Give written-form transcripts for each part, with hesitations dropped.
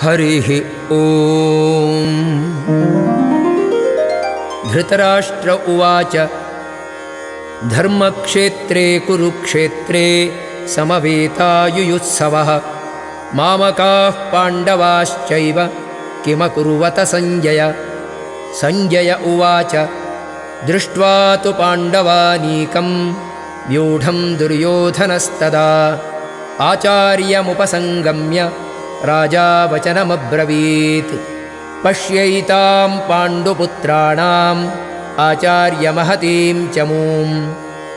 हरिः ओम्। धृतराष्ट्र उवाच धर्मक्षेत्रे कुरुक्षेत्रे समवेतायुयुत्सवः मामकाः पाण्डवाश्चैव किमकुर्वत सञ्जय। सञ्जय उवाच दृष्ट्वा तु पाण्डवानीकं व्यूढं दुर्योधनस्तदा आचार्यमुपसङ्गम्य राजा वचनमब्रवीत्। पश्यैतां पाण्डुपुत्राणाम् आचार्यमहतीं चमूं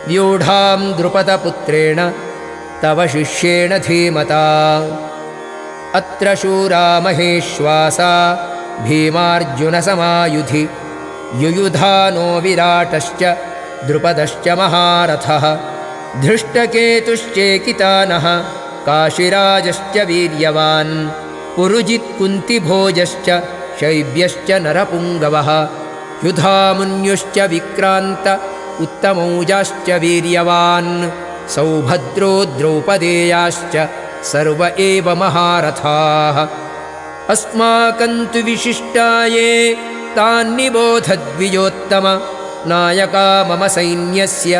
व्यूढां द्रुपदपुत्रेण तव शिष्येण धीमता। अत्र शूरा महेश्वासा भीमार्जुनसमायुधि युयुधानो विराटश्च द्रुपदश्च महारथः धृष्टकेतुश्चेकितानः काशिराजश्च वीर्यवान् पुरुजित्कुन्तिभोजश्च शैब्यश्च नरपुङ्गवः युधामुन्युश्च विक्रान्त उत्तमौजाश्च वीर्यवान् सौभद्रो द्रौपदेयाश्च सर्व एव महारथाः। अस्माकं तु विशिष्टाये तान्निबोधद्विजोत्तम नायका मम सैन्यस्य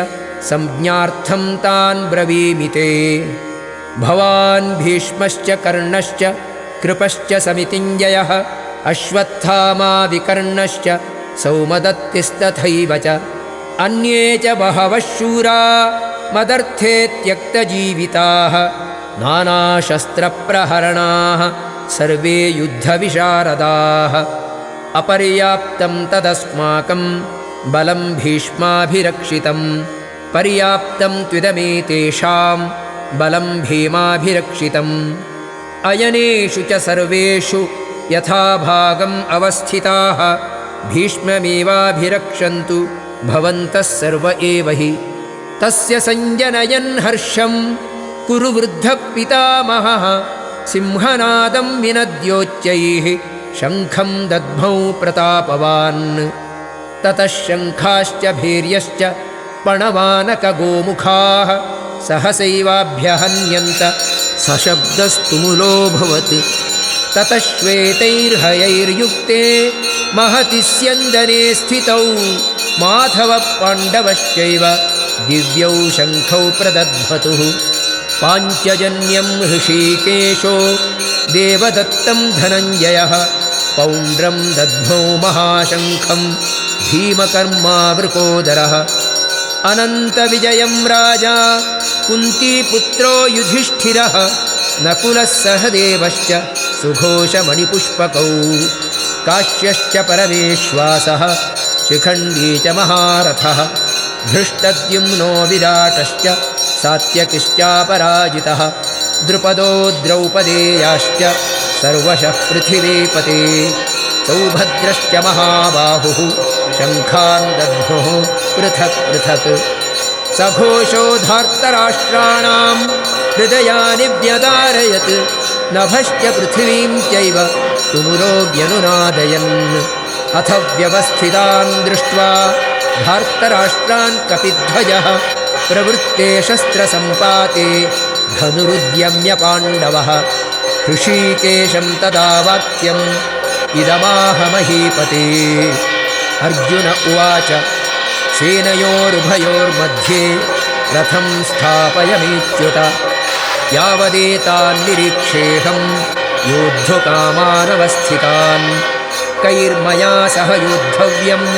संज्ञार्थं तान् ब्रवीमि ते। भवान् भीष्मश्च कर्णश्च कृपश्च समितिञ्जयः अश्वत्थामा विकर्णश्च सौमदत्तिस्तथैव च अन्ये च बहवः शूरा मदर्थे त्यक्तजीविताः नानाशस्त्रप्रहरणाः सर्वे युद्धविशारदाः। अपर्याप्तं तदस्माकं बलं भीष्माभिरक्षितं पर्याप्तं त्विदमेतेषां बलं भीमाभिरक्षितम्। अयनेषु च सर्वेषु यथाभागम् अवस्थिताः भीष्ममेवाभिरक्षन्तु भवन्तः सर्व एव हि। तस्य सञ्जनयन् हर्षं कुरु वृद्धः पितामहः सिंहनादं विनद्योच्चैः शङ्खं दद्मौ प्रतापवान्। ततः शङ्खाश्च भैर्यश्च पणवानकगोमुखाः सहसैवाभ्यहन्यन्त सशब्दस्तुमुलोऽभवत्। ततः श्वेतैर्हयैर्युक्ते महति स्यन्दने स्थितौ माधवः पाण्डवश्चैव दिव्यौ शङ्खौ प्रदध्मतुः। पाञ्चजन्यं हृषीकेशो देवदत्तं धनञ्जयः पौण्ड्रं दद्मौ महाशङ्खं भीमकर्मावृकोदरः। अनन्तविजयं राजा कुन्तीपुत्रो युधिष्ठिरः नकुलः सहदेवश्च सुघोषमणिपुष्पकौ काश्यश्च परमेश्वासः शिखण्डी च महारथः धृष्टद्युम्नो विराटश्च सात्यकिश्चापराजितः द्रुपदो द्रौपदेयाश्च सर्वशः पृथिवीपते सौभद्रश्च महाबाहुः शङ्खान् दद्मुः पृथक् पृथक्। सघोषो धार्तराष्ट्राणां हृदयानि व्यदारयत् नभश्च पृथिवीं चैव तुमुलोऽव्यनुनादयन्। अथ व्यवस्थितान् दृष्ट्वा धार्तराष्ट्रान् कपिध्वजः प्रवृत्ते शस्त्रसम्पाते धनुरुद्यम्य पाण्डवः। हृषीकेशं तदा वाक्यम् इदमाह महीपते। अर्जुन उवाच सेनयोरुभयोर्मध्ये रथं स्थापयमीच्युत यावदेतान् निरीक्षेऽहं योद्धुकामानवस्थितान्। कैर्मया सह योद्धव्यम्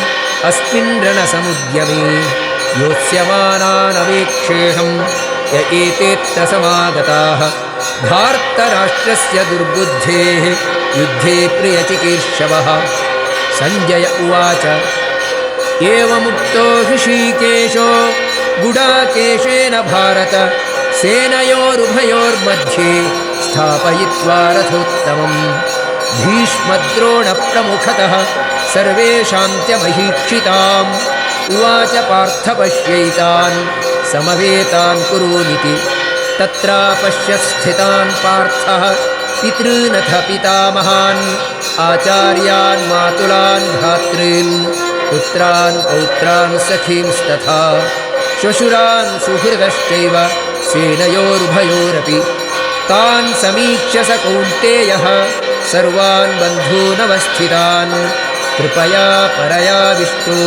अस्मिन् रणसमुद्यमे योत्स्यमानानवेक्षेऽहं य एतेऽत्र समागताः। धार्तराष्ट्रस्य दुर्बुद्धेः युद्धे प्रियचिकीर्षवः। सञ्जय उवाच एवमुक्तो हृषीकेशो गुडाकेशेन भारत सेनयोरुभयोर्मध्ये स्थापयित्वा रथोत्तमम्। भीष्मद्रोणप्रमुखतः सर्वेषां च महीक्षिताम् उवाच पार्थ पश्यैतान् समवेतान् कुरूनिति। तत्रापश्य स्थितान् पार्थः पितॄनथ पितामहान् आचार्यान् मातुलान् भ्रातॄन् पुत्रान् पौत्रान् सखींस्तथा श्वशुरान् सुहृदश्चैव सेनयोरुभयोरपि तान् समीक्ष्य स कौन्तेयः सर्वान् बन्धूनवस्थितान् कृपया परया विष्णु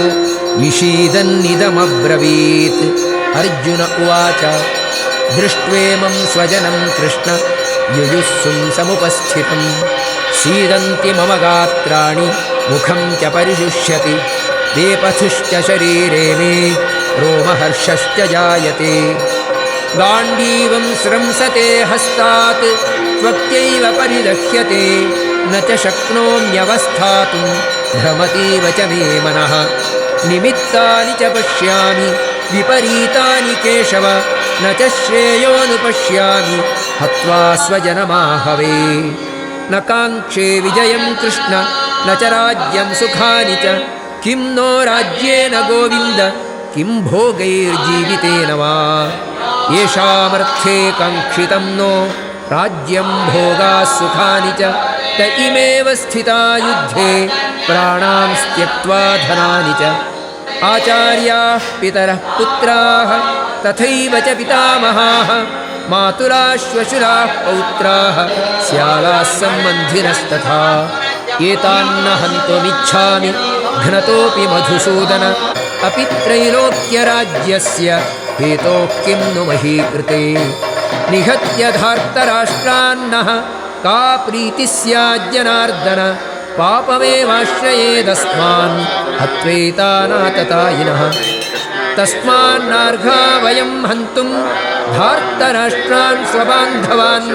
विषीदन्निदमब्रवीत्। अर्जुन उवाच दृष्ट्वेमं स्वजनं कृष्ण युयुत्सुं समुपस्थितं सीदन्ति मम गात्राणि मुखं च परिशुष्यति वेपथुश्च शरीरे मे रोमहर्षश्च जायते गाण्डीवं स्रंसते हस्तात् त्वक्यैव परिदह्यते न च शक्नोम्यवस्थातुं भ्रमतीव च मे मनः निमित्तानि च पश्यामि विपरीतानि केशव न च श्रेयोनुपश्यामि हत्वा स्वजनमाहवे न काङ्क्षे विजयं कृष्ण न च राज्यं सुखानि च किं नो राज्येन गोविन्द किं भोगैर्जीवितेन वा येषामर्थे काङ्क्षितं नो राज्यं भोगाः सुखानि च त इमेव स्थिता युद्धे प्राणां त्यक्त्वा धनानि च आचार्याः पितरः पुत्राः तथैव च पितामहाः मातुलाश्वशुराः पौत्राः स्यालाः सम्बन्धिनस्तथा एतान्न हन्तुमिच्छामि घ्नतोऽपि मधुसूदन अपि त्रैलोक्यराज्यस्य हेतोः किं नु मही कृते निहत्य धार्तराष्ट्रान्नः का प्रीतिः स्याज्जनार्दन पापमेवाश्रयेदस्मान् हत्वैतानाततायिनः तस्मान्नार्हा वयं हन्तुं धार्तराष्ट्रान् स्वबान्धवान्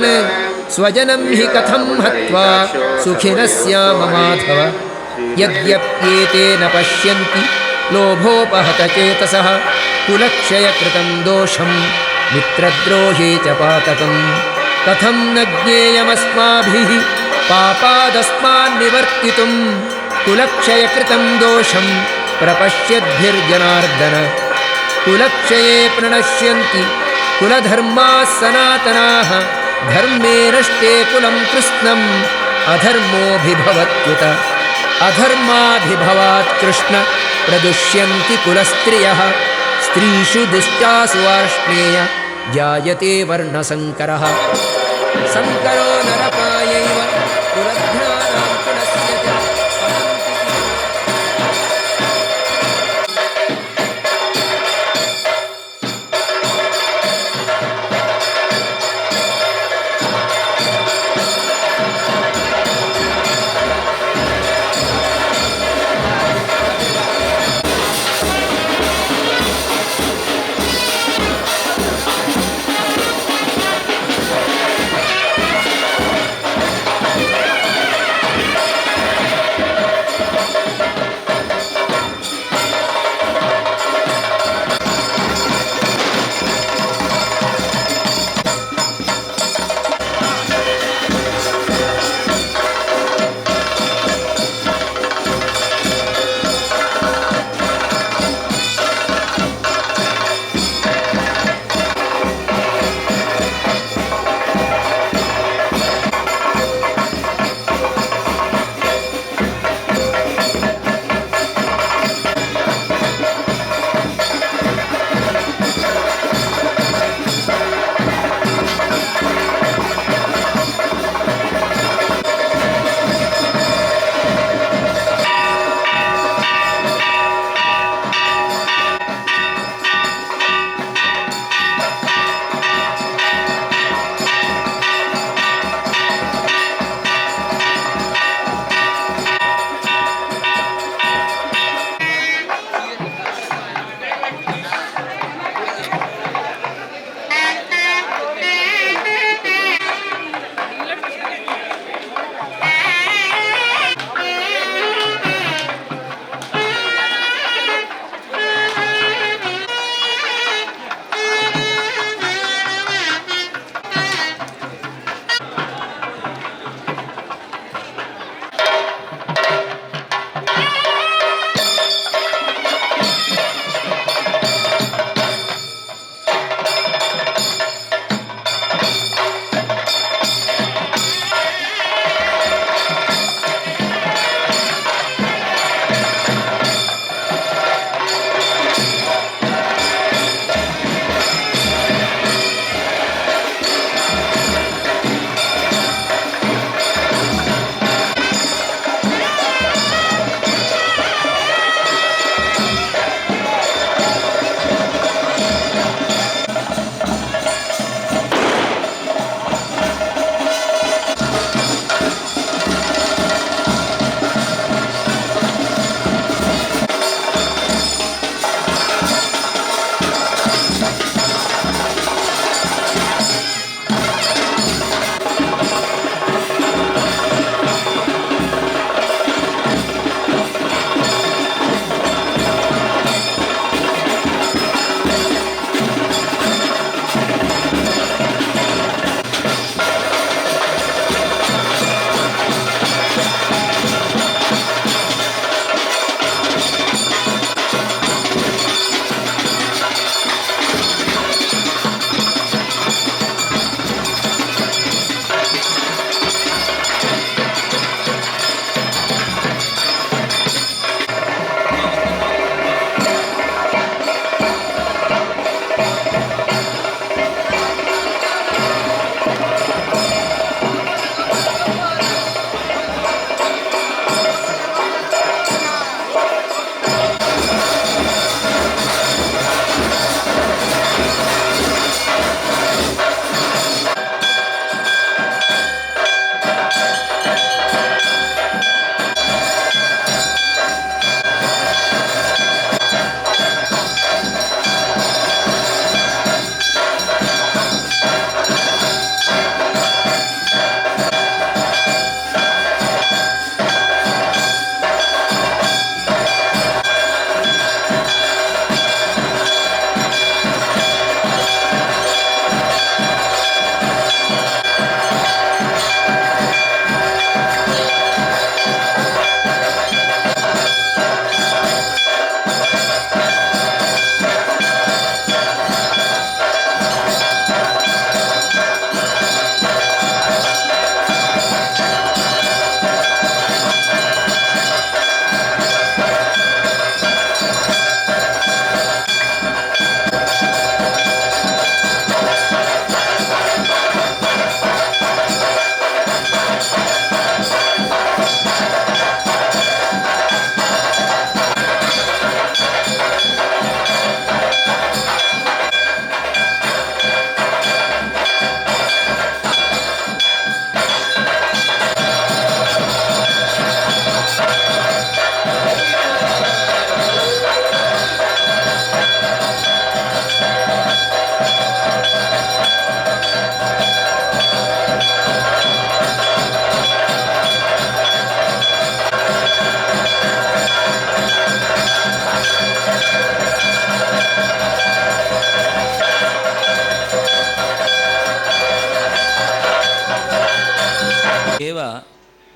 स्वजनं हि कथं हत्वा सुखिनः स्याम माधव यद्यप्येते न पश्यन्ति लोभोपहतचेतसः कुलक्षयकृतं दोषं मित्रद्रोहे च पातकं कथं न ज्ञेयमस्माभिः पापादस्मान्निवर्तितुं कुलक्षयकृतं दोषं प्रपश्यद्भिर्जनार्दन कुलक्षये प्रणश्यन्ति कुलधर्माः सनातनाः धर्मे नष्टे कुलं कृत्स्नम् अधर्मोऽभिभवत्युत अधर्माभिभवात् कृष्ण प्रदुष्यन्ति कुलस्त्रियः स्त्रीषु दुष्टासु वार्ष्णेय जायते वर्णसङ्करः संकरो नरकायैव कुलघ्नानां कुलस्य च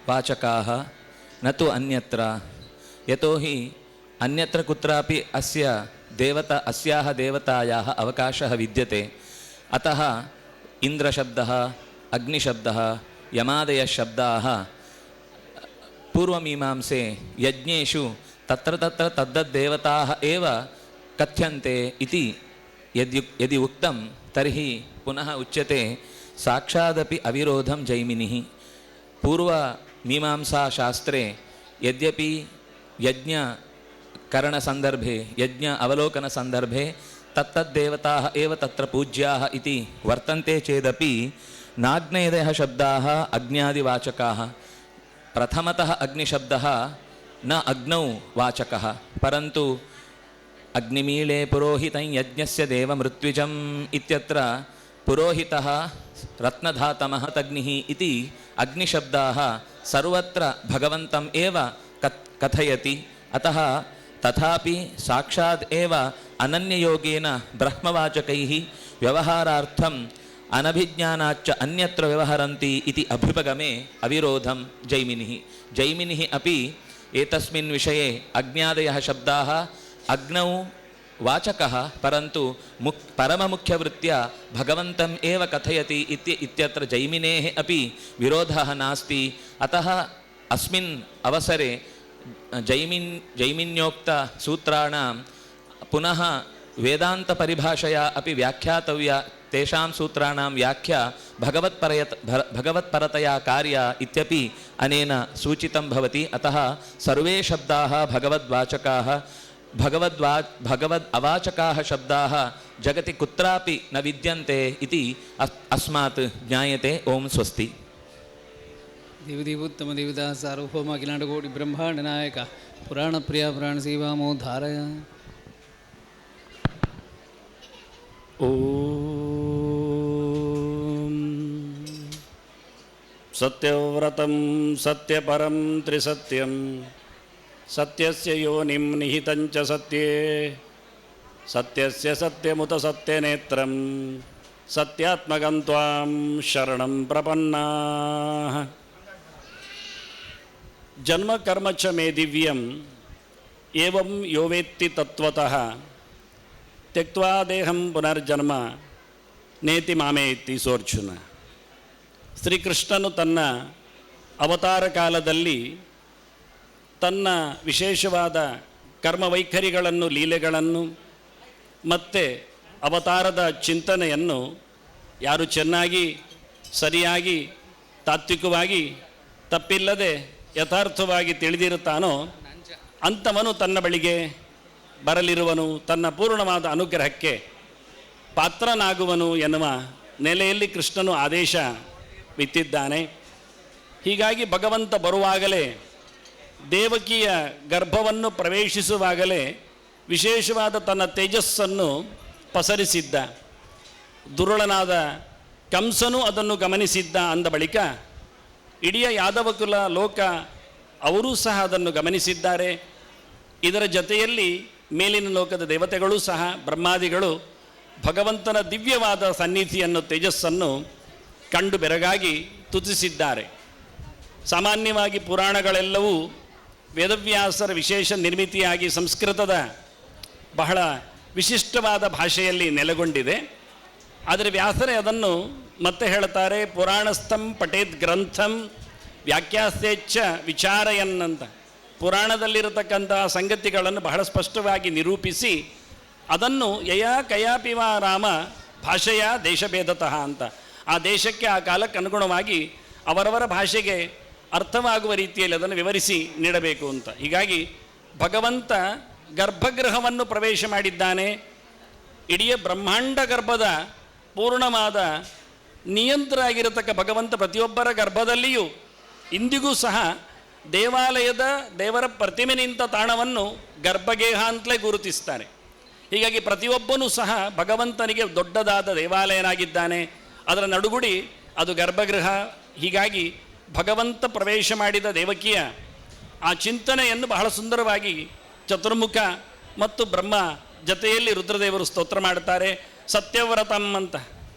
ವಾಚಕಾಃ ನ ತು ಅನ್ಯತ್ರ ಯತೋಹಿ ಅನ್ಯತ್ರ ಕುತ್ರಾಪಿ ಅಸ್ಯಾಹ ದೇವತಾಯಾಃ ಅವಕಾಶಃ ವಿದ್ಯತೆ ಅತಃ ಇಂದ್ರಶಬ್ದಃ ಅಗ್ನಿಶಬ್ದಃ ಯಮಾದಯಃ ಶಬ್ದಾಃ ಪೂರ್ವಮೀಮಾಂಸೆ ಯಜ್ಞೇಷು ತತ್ರ ತತ್ರ ತದ್ದದ್ದೇವತಾಃ ಏವ ಕಥ್ಯಂತೆ ಇತಿ ಯದಿ ಉಕ್ತಂ ತರ್ಹಿ ಪುನಃ ಉಚ್ಯತೆ ಸಾಕ್ಷಾದಪಿ ಅವಿರೋಧಂ ಜೈಮಿನಿಃ. ಪೂರ್ವಮೀಮಾಂಸಾಶಾಸ್ತ್ರೆ ಯದ್ಯಪಿ ಯಜ್ಞಕರಣಸಂದರ್ಭೆ ಯಜ್ಞ ಅವಲೋಕನಸಂದರ್ಭೆ ತತ್ತದ್ದೇವತಾಃ ಏವ ತತ್ರ ಪೂಜ್ಯಾಃ ಇತಿ ವರ್ತಂತೆ ಚೇದಪಿ ನಾಗ್ನೇಯದಯಃ ಶಬ್ದಾಃ ಅಗ್ನ್ಯಾದಿವಾಚಕಾಃ. ಪ್ರಥಮತಃ ಅಗ್ನಿಶಬ್ದಃ ನ ಅಗ್ನೌ ವಾಚಕಃ ಪರಂತು ಅಗ್ನಿಮೀಳೆ ಪುರೋಹಿತಂ ಯಜ್ಞಸ್ಯ ದೇವಮೃತ್ವಿಜಂ ಇತ್ಯತ್ರ ಪುರೋಹಿತಃ ರತ್ನಧಾತಮಃ ತಗ್ನಿಃ ಇತಿ ಅಗ್ನಿಶಬ್ದಾಃ ಸರ್ವತ್ರ ಭಗವಂತಂ ಏವ ಕಥಯತಿ. ಅತಃ ತಥಾಪಿ ಸಾಕ್ಷಾತ್ ಏವ ಅನನ್ಯಯೋಗೇನ ಬ್ರಹ್ಮವಾಚಕೈಃ ವ್ಯವಹಾರಾರ್ಥಂ ಅನಭಿಜ್ಞಾನಾಚ್ಚ ಅನ್ಯತ್ರ ವ್ಯವಹರಂತಿ ಇತಿ ಅಭ್ಯುಪಗಮೆ ಅವಿರೋಧಂ ಜೈಮಿನಿಃ. ಜೈಮಿನಿಃ ಅಪಿ ಏತಸ್ಮಿನ್ ವಿಷಯೇ ಅಜ್ಞಾದಯಃ ಶಬ್ದಾಃ ಅಗ್ನೌ ವಾಚಕಃ ಪರಂತು ಪರಮಮುಖ್ಯವೃತ್ಯ ಭಗವಂತಂ ಏವ ಕಥಯತಿ ಇತ್ಯತ್ರ ಜೈಮಿನೇಃ ಅಪಿ ವಿರೋಧಃ ನಾಸ್ತಿ. ಅತಃ ಅಸ್ಮಿನ್ ಅವಸರೆ ಜೈಮಿನ್ಯೋಕ್ತ ಸೂತ್ರಾಣಾಂ ಪುನಃ ವೇದಾಂತ ಪರಿಭಾಷೆಯ ಅಪಿ ವ್ಯಾಖ್ಯಾತವ್ಯ ತೇಷಾಂ ಸೂತ್ರಾಣಾಂ ವ್ಯಾಖ್ಯಾ ಭಗವತ್ಪರತಯಾ ಕಾರ್ಯ ಇತ್ಯಪಿ ಅನೇನ ಸೂಚಿತಂ ಭವತಿ. ಅತಃ ಸರ್ವೇ ಶಬ್ದಾಃ ಭಗವದ್ವಾಚಕಾಃ ಭಗವದ್ ಅವಾಚಕಾಃ ಶಬ್ದಾಃ ಜಗತಿ ಕುತ್ರಾಪಿ ನ ವಿದ್ಯಂತೆ ಇತಿ ಅಸ್ಮಾತ್ ಜ್ಞಾಯತೆ. ಓಂ ಸ್ವಸ್ತಿ. ದೇವದೇವೋತ್ತಮ ದೇವದಾಸ ಸಾರ್ವಭೌಮ ಅಖಿಲಾಂಡಕೋಟಿ ಬ್ರಹ್ಮಾಂಡ ನಾಯಕ ಪುರಾಣ ಪ್ರಿಯ ಪುರಾಣ ಸೇವಾಮೋ ಧಾರಯ. ಓಂ ಸತ್ಯವ್ರತಂ ಸತ್ಯಪರಂ ತ್ರಿಸತ್ಯಂ ಸತ್ಯಸ್ಯ ಯೋನಿಂ ನಿಹಿತಂಚ ಸತ್ಯೇ ಸತ್ಯಸ್ಯ ಸತ್ಯಮುತ ಸತ್ಯನೇತ್ರಂ ಸತ್ಯಾತ್ಮಕಂ ತ್ವಾಂ ಶರಣಂ ಪ್ರಪನ್ನಾಃ. ಜನ್ಮ ಕರ್ಮ ಚ ಮೇ ದಿವ್ಯಂ ಏವಂ ಯೋ ವೇತ್ತಿ ತತ್ವತಃ ತ್ಯಕ್ತ್ವಾ ದೇಹಂ ಪುನರ್ಜನ್ಮ ನೇತಿ ಮಾಮೇತಿ ಸೋರ್ಜುನ. ಶ್ರೀಕೃಷ್ಣನು ತನ್ನ ಅವತಾರ ಕಾಲದಲ್ಲಿ ತನ್ನ ವಿಶೇಷವಾದ ಕರ್ಮವೈಖರಿಗಳನ್ನು ಲೀಲೆಗಳನ್ನು ಮತ್ತು ಅವತಾರದ ಚಿಂತನೆಯನ್ನು ಯಾರು ಚೆನ್ನಾಗಿ ಸರಿಯಾಗಿ ತಾತ್ವಿಕವಾಗಿ ತಪ್ಪಿಲ್ಲದೆ ಯಥಾರ್ಥವಾಗಿ ತಿಳಿದಿರುತ್ತಾನೋ ಅಂಥವನು ತನ್ನ ಬಳಿಗೆ ಬರಲಿರುವನು, ತನ್ನ ಪೂರ್ಣವಾದ ಅನುಗ್ರಹಕ್ಕೆ ಪಾತ್ರನಾಗುವನು ಎನ್ನುವ ನೆಲೆಯಲ್ಲಿ ಕೃಷ್ಣನು ಆದೇಶ ಬಿತ್ತಿದ್ದಾನೆ. ಹೀಗಾಗಿ ಭಗವಂತ ಬರುವಾಗಲೇ ದೇವಕಿಯ ಗರ್ಭವನ್ನು ಪ್ರವೇಶಿಸುವಾಗಲೇ ವಿಶೇಷವಾದ ತನ್ನ ತೇಜಸ್ಸನ್ನು ಪಸರಿಸಿದ್ದ. ದುರುಳನಾದ ಕಂಸನು ಅದನ್ನು ಗಮನಿಸಿದ್ದ. ಅಂದ ಬಳಿಕ ಇಡೀ ಯಾದವಕುಲ ಲೋಕ ಅವರೂ ಸಹ ಅದನ್ನು ಗಮನಿಸಿದ್ದಾರೆ. ಇದರ ಜೊತೆಯಲ್ಲಿ ಮೇಲಿನ ಲೋಕದ ದೇವತೆಗಳೂ ಸಹ ಬ್ರಹ್ಮಾದಿಗಳು ಭಗವಂತನ ದಿವ್ಯವಾದ ಸನ್ನಿಧಿಯನ್ನು ತೇಜಸ್ಸನ್ನು ಕಂಡು ಬೆರಗಾಗಿ ತುತಿಸಿದ್ದಾರೆ. ಸಾಮಾನ್ಯವಾಗಿ ಪುರಾಣಗಳೆಲ್ಲವೂ ವೇದವ್ಯಾಸರ ವಿಶೇಷ ನಿರ್ಮಿತಿಯಾಗಿ ಸಂಸ್ಕೃತದ ಬಹಳ ವಿಶಿಷ್ಟವಾದ ಭಾಷೆಯಲ್ಲಿ ನೆಲೆಗೊಂಡಿದೆ. ಆದರೆ ವ್ಯಾಸರೇ ಅದನ್ನು ಮತ್ತೆ ಹೇಳ್ತಾರೆ, ಪುರಾಣಸ್ಥಂ ಪಠೇದ್ ಗ್ರಂಥಂ ವ್ಯಾಖ್ಯಾಸ್ಯೇಚ್ಛ ವಿಚಾರಯನ್ನಂತ. ಪುರಾಣದಲ್ಲಿರತಕ್ಕಂತಹ ಸಂಗತಿಗಳನ್ನು ಬಹಳ ಸ್ಪಷ್ಟವಾಗಿ ನಿರೂಪಿಸಿ ಅದನ್ನು ಯಯಾ ಕಯಾಪಿವ ರಾಮ ಭಾಷೆಯ ದೇಶಭೇದತಃ ಅಂತ, ಆ ದೇಶಕ್ಕೆ ಆ ಕಾಲಕ್ಕೆ ಅನುಗುಣವಾಗಿ ಅವರವರ ಭಾಷೆಗೆ ಅರ್ಥವಾಗುವ ರೀತಿಯಲ್ಲಿ ಅದನ್ನು ವಿವರಿಸಿ ನೀಡಬೇಕು ಅಂತ. ಹೀಗಾಗಿ ಭಗವಂತ ಗರ್ಭಗೃಹವನ್ನು ಪ್ರವೇಶ ಮಾಡಿದ್ದಾನೆ. ಇಡೀ ಬ್ರಹ್ಮಾಂಡ ಗರ್ಭದ ಪೂರ್ಣವಾದ ನಿಯಂತ್ರ ಆಗಿರತಕ್ಕ ಭಗವಂತ ಪ್ರತಿಯೊಬ್ಬರ ಗರ್ಭದಲ್ಲಿಯೂ ಇಂದಿಗೂ ಸಹ ದೇವಾಲಯದ ದೇವರ ಪ್ರತಿಮೆ ನಿಂತ ತಾಣವನ್ನು ಗರ್ಭಗೇಹ ಅಂತಲೇ ಗುರುತಿಸ್ತಾರೆ. ಹೀಗಾಗಿ ಪ್ರತಿಯೊಬ್ಬನೂ ಸಹ ಭಗವಂತನಿಗೆ ದೊಡ್ಡದಾದ ದೇವಾಲಯನಾಗಿದ್ದಾನೆ. ಅದರ ನಡುಗುಡಿ ಅದು ಗರ್ಭಗೃಹ. ಹೀಗಾಗಿ ಭಗವಂತ ಪ್ರವೇಶ ಮಾಡಿದ ದೇವಕಿಯ ಆ ಚಿಂತನೆಯನ್ನು ಬಹಳ ಸುಂದರವಾಗಿ ಚತುರ್ಮುಖ ಮತ್ತು ಬ್ರಹ್ಮ ಜೊತೆಯಲ್ಲಿ ರುದ್ರದೇವರು ಸ್ತೋತ್ರ ಮಾಡ್ತಾರೆ. ಸತ್ಯವ್ರತಂ ಅಂತ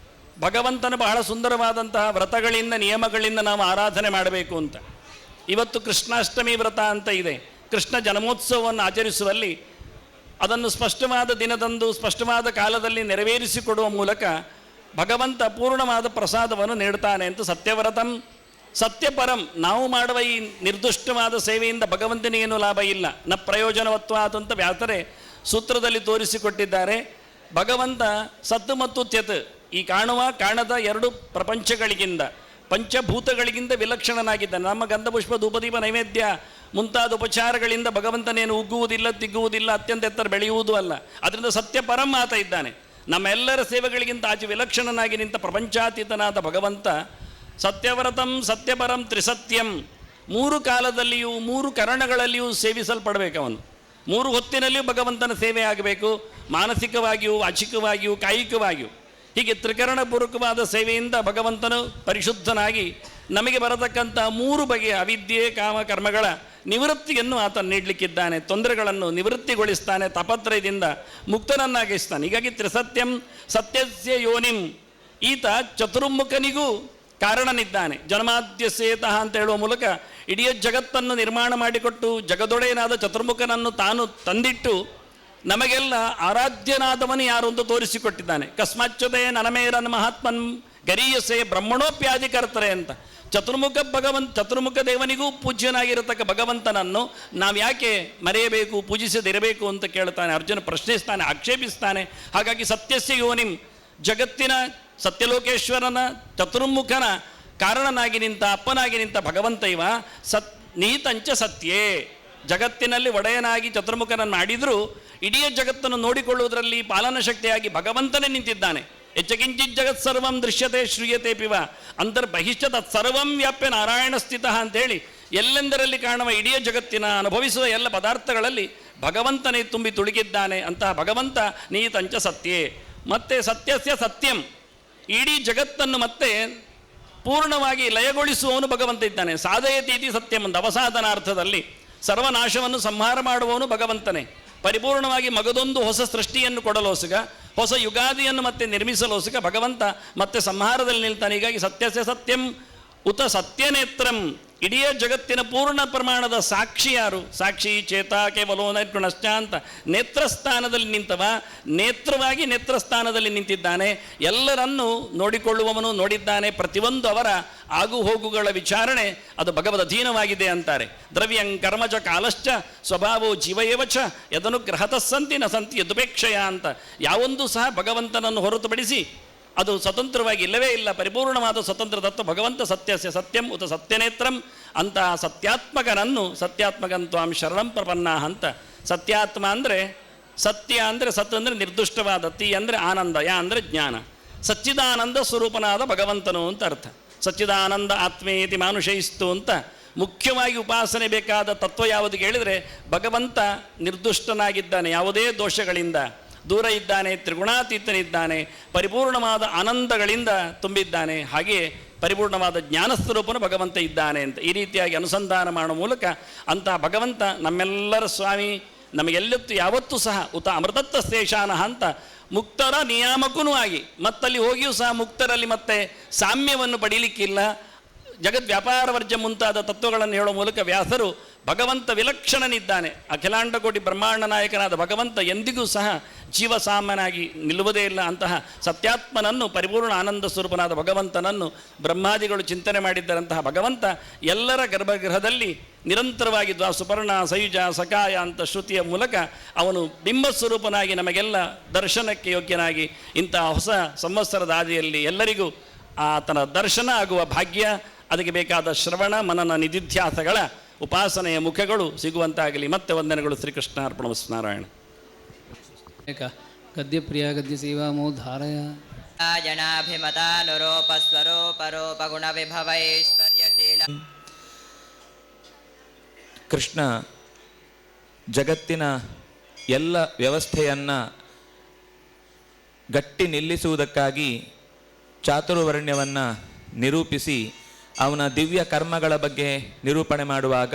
ಭಗವಂತನ ಬಹಳ ಸುಂದರವಾದಂತಹ ವ್ರತಗಳಿಂದ ನಿಯಮಗಳಿಂದ ನಾವು ಆರಾಧನೆ ಮಾಡಬೇಕು ಅಂತ. ಇವತ್ತು ಕೃಷ್ಣಾಷ್ಟಮಿ ವ್ರತ ಅಂತ ಇದೆ. ಕೃಷ್ಣ ಜನ್ಮೋತ್ಸವವನ್ನು ಆಚರಿಸುವಲ್ಲಿ ಅದನ್ನು ಸ್ಪಷ್ಟವಾದ ದಿನದಂದು ಸ್ಪಷ್ಟವಾದ ಕಾಲದಲ್ಲಿ ನೆರವೇರಿಸಿಕೊಡುವ ಮೂಲಕ ಭಗವಂತ ಪೂರ್ಣವಾದ ಪ್ರಸಾದವನ್ನು ನೀಡ್ತಾನೆ ಅಂತ ಸತ್ಯವ್ರತಂ ಸತ್ಯಪರಂ. ನಾವು ಮಾಡುವ ಈ ನಿರ್ದುಷ್ಟವಾದ ಸೇವೆಯಿಂದ ಭಗವಂತನಿಗೇನು ಲಾಭ ಇಲ್ಲ, ನ ಪ್ರಯೋಜನವತ್ವಾತ್ ಅಂತ ವ್ಯಾಸರೇ ಸೂತ್ರದಲ್ಲಿ ತೋರಿಸಿಕೊಟ್ಟಿದ್ದಾರೆ. ಭಗವಂತ ಸತ್ ಮತ್ತು ತ್ಯತ್, ಈ ಕಾಣುವ ಕಾಣದ ಎರಡು ಪ್ರಪಂಚಗಳಿಗಿಂತ ಪಂಚಭೂತಗಳಿಗಿಂತ ವಿಲಕ್ಷಣನಾಗಿದ್ದಾನೆ. ನಮ್ಮ ಗಂಧಪುಷ್ಪ ಧೂಪದೀಪ ನೈವೇದ್ಯ ಮುಂತಾದ ಉಪಚಾರಗಳಿಂದ ಭಗವಂತನೇನು ಉಗ್ಗುವುದಿಲ್ಲ, ತಿಗ್ಗುವುದಿಲ್ಲ, ಅತ್ಯಂತ ಎತ್ತರ ಬೆಳೆಯುವುದೂ ಅಲ್ಲ. ಅದರಿಂದ ಸತ್ಯಪರಂ ಆತ ಇದ್ದಾನೆ. ನಮ್ಮೆಲ್ಲರ ಸೇವೆಗಳಿಗಿಂತ ಆಚೆ ವಿಲಕ್ಷಣನಾಗಿ ನಿಂತ ಪ್ರಪಂಚಾತೀತನಾದ ಭಗವಂತ ಸತ್ಯವ್ರತಂ ಸತ್ಯಪರಂ ತ್ರಿಸತ್ಯಂ, ಮೂರು ಕಾಲದಲ್ಲಿಯೂ ಮೂರು ಕರಣಗಳಲ್ಲಿಯೂ ಸೇವಿಸಲ್ಪಡಬೇಕು. ಅವನು ಮೂರು ಹೊತ್ತಿನಲ್ಲಿಯೂ ಭಗವಂತನ ಸೇವೆ ಆಗಬೇಕು, ಮಾನಸಿಕವಾಗಿಯೂ ವಾಚಿಕವಾಗಿಯೂ ಕಾಯಿಕವಾಗಿಯೂ. ಹೀಗೆ ತ್ರಿಕರಣಪೂರ್ವಕವಾದ ಸೇವೆಯಿಂದ ಭಗವಂತನು ಪರಿಶುದ್ಧನಾಗಿ ನಮಗೆ ಬರತಕ್ಕಂಥ ಮೂರು ಬಗೆಯ ಅವಿದ್ಯೆ ಕಾಮ ಕರ್ಮಗಳ ನಿವೃತ್ತಿಯನ್ನು ಆತ ನೀಡಲಿಕ್ಕಿದ್ದಾನೆ. ತೊಂದರೆಗಳನ್ನು ನಿವೃತ್ತಿಗೊಳಿಸ್ತಾನೆ, ತಾಪತ್ರಯದಿಂದ ಮುಕ್ತನನ್ನಾಗಿಸ್ತಾನೆ. ಹೀಗಾಗಿ ತ್ರಿಸತ್ಯಂ ಸತ್ಯಸ್ಯ ಯೋನಿಂ, ಈತ ಚತುರ್ಮುಖನಿಗೂ ಕಾರಣನಿದ್ದಾನೆ. ಜನ್ಮಾದ್ಯಸೇತಃ ಅಂತ ಹೇಳುವ ಮೂಲಕ ಇಡೀ ಜಗತ್ತನ್ನು ನಿರ್ಮಾಣ ಮಾಡಿಕೊಟ್ಟು ಜಗದೊಡೆಯನಾದ ಚತುರ್ಮುಖನನ್ನು ತಾನು ತಂದಿಟ್ಟು ನಮಗೆಲ್ಲ ಆರಾಧ್ಯನಾದವನು ಯಾರು ಅಂತ ತೋರಿಸಿಕೊಟ್ಟಿದ್ದಾನೆ. ಕಸ್ಮಾಚ್ಯುತೆ ನನಮೇರನ್ ಮಹಾತ್ಮನ್ ಗರೀಯಸೆ ಬ್ರಹ್ಮಣೋಪ್ಯಾದಿ ಕರ್ತರೆ ಅಂತ. ಚತುರ್ಮುಖ ದೇವನಿಗೂ ಪೂಜ್ಯನಾಗಿರತಕ್ಕ ಭಗವಂತನನ್ನು ನಾವು ಯಾಕೆ ಮರೆಯಬೇಕು, ಪೂಜಿಸದಿರಬೇಕು ಅಂತ ಕೇಳ್ತಾನೆ. ಅರ್ಜುನ ಪ್ರಶ್ನಿಸ್ತಾನೆ, ಆಕ್ಷೇಪಿಸ್ತಾನೆ. ಹಾಗಾಗಿ ಸತ್ಯಸ್ಯ ಯೋನಿಂ, ಜಗತ್ತಿನ ಸತ್ಯಲೋಕೇಶ್ವರನ ಚತುರ್ಮುಖನ ಕಾರಣನಾಗಿ ನಿಂತ ಅಪ್ಪನಾಗಿ ನಿಂತ ಭಗವಂತ ಇವ ನೀತಂಚ ಸತ್ಯೇ, ಜಗತ್ತಿನಲ್ಲಿ ಒಡೆಯನಾಗಿ ಚತುರ್ಮುಖನನ್ನು ಮಾಡಿದರೂ ಇಡೀ ಜಗತ್ತನ್ನು ನೋಡಿಕೊಳ್ಳುವುದರಲ್ಲಿ ಪಾಲನ ಶಕ್ತಿಯಾಗಿ ಭಗವಂತನೇ ನಿಂತಿದ್ದಾನೆ. ಹೆಚ್ಚಕಿಂಚಿತ್ ಜಗತ್ ಸರ್ವಂ ದೃಶ್ಯತೆ ಶ್ರೀಯತೆ ಪಿವ ಅಂತರ್ಬಹಿಷ್ಠ ತತ್ ಸರ್ವಂ ವ್ಯಾಪ್ಯ ನಾರಾಯಣ ಸ್ಥಿತ ಅಂತೇಳಿ ಎಲ್ಲೆಂದರಲ್ಲಿ ಕಾಣುವ ಇಡೀ ಜಗತ್ತಿನ ಅನುಭವಿಸುವ ಎಲ್ಲ ಪದಾರ್ಥಗಳಲ್ಲಿ ಭಗವಂತನೇ ತುಂಬಿ ತುಳುಕಿದ್ದಾನೆ. ಅಂತಹ ಭಗವಂತ ನೀತಂಚ ಸತ್ಯೇ. ಮತ್ತೆ ಸತ್ಯಸ್ಯ ಸತ್ಯಂ, ಇಡೀ ಜಗತ್ತನ್ನು ಮತ್ತೆ ಪೂರ್ಣವಾಗಿ ಲಯಗೊಳಿಸುವವನು ಭಗವಂತ ಇದ್ದಾನೆ. ಸಾಧಯತೀತಿ ಸತ್ಯಂ ಅಂತ ಅವಸಾಧನಾರ್ಥದಲ್ಲಿ ಸರ್ವನಾಶವನ್ನು ಸಂಹಾರ ಮಾಡುವವನು ಭಗವಂತನೇ. ಪರಿಪೂರ್ಣವಾಗಿ ಮಗದೊಂದು ಹೊಸ ಸೃಷ್ಟಿಯನ್ನು ಕೊಡಲೋಸುಗ, ಹೊಸ ಯುಗಾದಿಯನ್ನು ಮತ್ತೆ ನಿರ್ಮಿಸಲೋಸುಗ ಭಗವಂತ ಮತ್ತೆ ಸಂಹಾರದಲ್ಲಿ ನಿಲ್ತಾನೆ. ಹೀಗಾಗಿ ಸತ್ಯಸ್ಯ ಸತ್ಯಂ ಉತ ಸತ್ಯನೇತ್ರಂ, ಇಡೀ ಜಗತ್ತಿನ ಪೂರ್ಣ ಪ್ರಮಾಣದ ಸಾಕ್ಷಿ ಯಾರು? ಸಾಕ್ಷಿ ಚೇತ ಕೇವಲೋ ನೈರ್ಗುಣಶ್ಚ ಅಂತ ನೇತ್ರಸ್ಥಾನದಲ್ಲಿ ನಿಂತವ ನೇತ್ರವಾಗಿ ನೇತ್ರಸ್ಥಾನದಲ್ಲಿ ನಿಂತಿದ್ದಾನೆ. ಎಲ್ಲರನ್ನೂ ನೋಡಿಕೊಳ್ಳುವವನು ನೋಡಿದ್ದಾನೆ. ಪ್ರತಿಯೊಂದು ಅವರ ಆಗು ಹೋಗುಗಳ ವಿಚಾರಣೆ ಅದು ಭಗವದ್ ಅಧೀನವಾಗಿದೆ ಅಂತಾರೆ. ದ್ರವ್ಯಂ ಕರ್ಮಚ ಕಾಲಶ್ಚ ಸ್ವಭಾವೋ ಜೀವಯೇವಚ ಯದನುಗ್ರಹತಃ ಸಂತಿ ನ ಸಂತಿ ಯದುಪೇಕ್ಷಯ ಅಂತ ಯಾವೊಂದು ಸಹ ಭಗವಂತನನ್ನು ಹೊರತುಪಡಿಸಿ ಅದು ಸ್ವತಂತ್ರವಾಗಿ ಇಲ್ಲವೇ ಇಲ್ಲ. ಪರಿಪೂರ್ಣವಾದ ಸ್ವತಂತ್ರ ತತ್ವ ಭಗವಂತ. ಸತ್ಯಸ್ಯ ಸತ್ಯಂ ಉತ ಸತ್ಯನೇತ್ರಂ, ಅಂತಹ ಸತ್ಯಾತ್ಮಕನನ್ನು ಸತ್ಯಾತ್ಮಕಂತ್ವಾಂ ಶರಣಂ ಪ್ರಪನ್ನ ಅಂತ. ಸತ್ಯಾತ್ಮ ಅಂದರೆ ಸತ್ಯ ಅಂದರೆ ಸತ್ ಅಂದರೆ ನಿರ್ದುಷ್ಟವಾದ, ತಿ ಅಂದರೆ ಆನಂದ, ಯಾ ಅಂದರೆ ಜ್ಞಾನ. ಸಚ್ಚಿದಾನಂದ ಸ್ವರೂಪನಾದ ಭಗವಂತನು ಅಂತ ಅರ್ಥ. ಸಚ್ಚಿದಾನಂದ ಆತ್ಮೇತಿ ಮಾನುಷಯಿಸ್ತು ಅಂತ ಮುಖ್ಯವಾಗಿ ಉಪಾಸನೆ ಬೇಕಾದ ತತ್ವ ಯಾವುದು ಕೇಳಿದರೆ ಭಗವಂತ ನಿರ್ದುಷ್ಟನಾಗಿದ್ದಾನೆ, ಯಾವುದೇ ದೋಷಗಳಿಂದ ದೂರ ಇದ್ದಾನೆ, ತ್ರಿಗುಣಾತೀತನಿದ್ದಾನೆ, ಪರಿಪೂರ್ಣವಾದ ಆನಂದಗಳಿಂದ ತುಂಬಿದ್ದಾನೆ. ಹಾಗೆಯೇ ಪರಿಪೂರ್ಣವಾದ ಜ್ಞಾನಸ್ವರೂಪನು ಭಗವಂತ ಇದ್ದಾನೆ ಅಂತ ಈ ರೀತಿಯಾಗಿ ಅನುಸಂಧಾನ ಮಾಡುವ ಮೂಲಕ ಅಂತಹ ಭಗವಂತ ನಮ್ಮೆಲ್ಲರ ಸ್ವಾಮಿ, ನಮಗೆಲ್ಲತ್ತು ಯಾವತ್ತೂ ಸಹ ಉತ ಅಮೃತತ್ವ ಶೇಷಾನಃ ಅಂತ ಮುಕ್ತರ ನಿಯಾಮಕನೂ ಆಗಿ ಮತ್ತಲ್ಲಿ ಹೋಗಿಯೂ ಸಹ ಮುಕ್ತರಲ್ಲಿ ಮತ್ತೆ ಸಾಮ್ಯವನ್ನು ಪಡೀಲಿಕ್ಕಿಲ್ಲ. ಜಗದ್ ವ್ಯಾಪಾರ ವರ್ಜ ಮುಂತಾದ ತತ್ವಗಳನ್ನು ಹೇಳುವ ಮೂಲಕ ವ್ಯಾಸರು ಭಗವಂತ ವಿಲಕ್ಷಣನಿದ್ದಾನೆ. ಅಖಿಲಾಂಡ ಕೋಟಿ ಬ್ರಹ್ಮಾಂಡ ನಾಯಕನಾದ ಭಗವಂತ ಎಂದಿಗೂ ಸಹ ಜೀವಸಾಮಾನ್ಯನಾಗಿ ನಿಲ್ಲುವುದೇ ಇಲ್ಲ. ಅಂತಹ ಸತ್ಯಾತ್ಮನನ್ನು, ಪರಿಪೂರ್ಣ ಆನಂದ ಸ್ವರೂಪನಾದ ಭಗವಂತನನ್ನು ಬ್ರಹ್ಮಾದಿಗಳು ಚಿಂತನೆ ಮಾಡಿದ್ದರಂತಹ ಭಗವಂತ ಎಲ್ಲರ ಗರ್ಭಗೃಹದಲ್ಲಿ ನಿರಂತರವಾಗಿ ಸುಪರ್ಣ ಸಯುಜ ಸಕಾಯ ಅಂತ ಶ್ರುತಿಯ ಮೂಲಕ ಅವನು ಬಿಂಬಸ್ವರೂಪನಾಗಿ ನಮಗೆಲ್ಲ ದರ್ಶನಕ್ಕೆ ಯೋಗ್ಯನಾಗಿ ಇಂತಹ ಹೊಸ ಸಂವತ್ಸರದ ಆದಿಯಲ್ಲಿ ಎಲ್ಲರಿಗೂ ಆತನ ದರ್ಶನ ಆಗುವ ಭಾಗ್ಯ, ಅದಕ್ಕೆ ಬೇಕಾದ ಶ್ರವಣ ಮನನ ನಿಧಿಧ್ಯಾಸಗಳ ಉಪಾಸನೆಯ ಮುಖಗಳು ಸಿಗುವಂತಾಗಲಿ. ಮತ್ತೆ ವಂದನೆಗಳು. ಶ್ರೀಕೃಷ್ಣ ಅರ್ಪಣಮಸ್ತು. ನಾರಾಯಣ. ಗದ್ಯಪ್ರಿಯ ಗದ್ಯ ಸೇವಾಮೋ ಧಾರಯ ಜನಾಭಿಮತಾನುರೂಪ ಸ್ವರೂಪ ರೂಪ ಗುಣ ವಿಭವೈಶ್ವರ್ಯಶೀಲ. ಕೃಷ್ಣ ಜಗತ್ತಿನ ಎಲ್ಲ ವ್ಯವಸ್ಥೆಯನ್ನು ಗಟ್ಟಿ ನಿಲ್ಲಿಸುವುದಕ್ಕಾಗಿ ಚಾತುರ್ವರ್ಣ್ಯವನ್ನು ನಿರೂಪಿಸಿ ಅವನ ದಿವ್ಯ ಕರ್ಮಗಳ ಬಗ್ಗೆ ನಿರೂಪಣೆ ಮಾಡುವಾಗ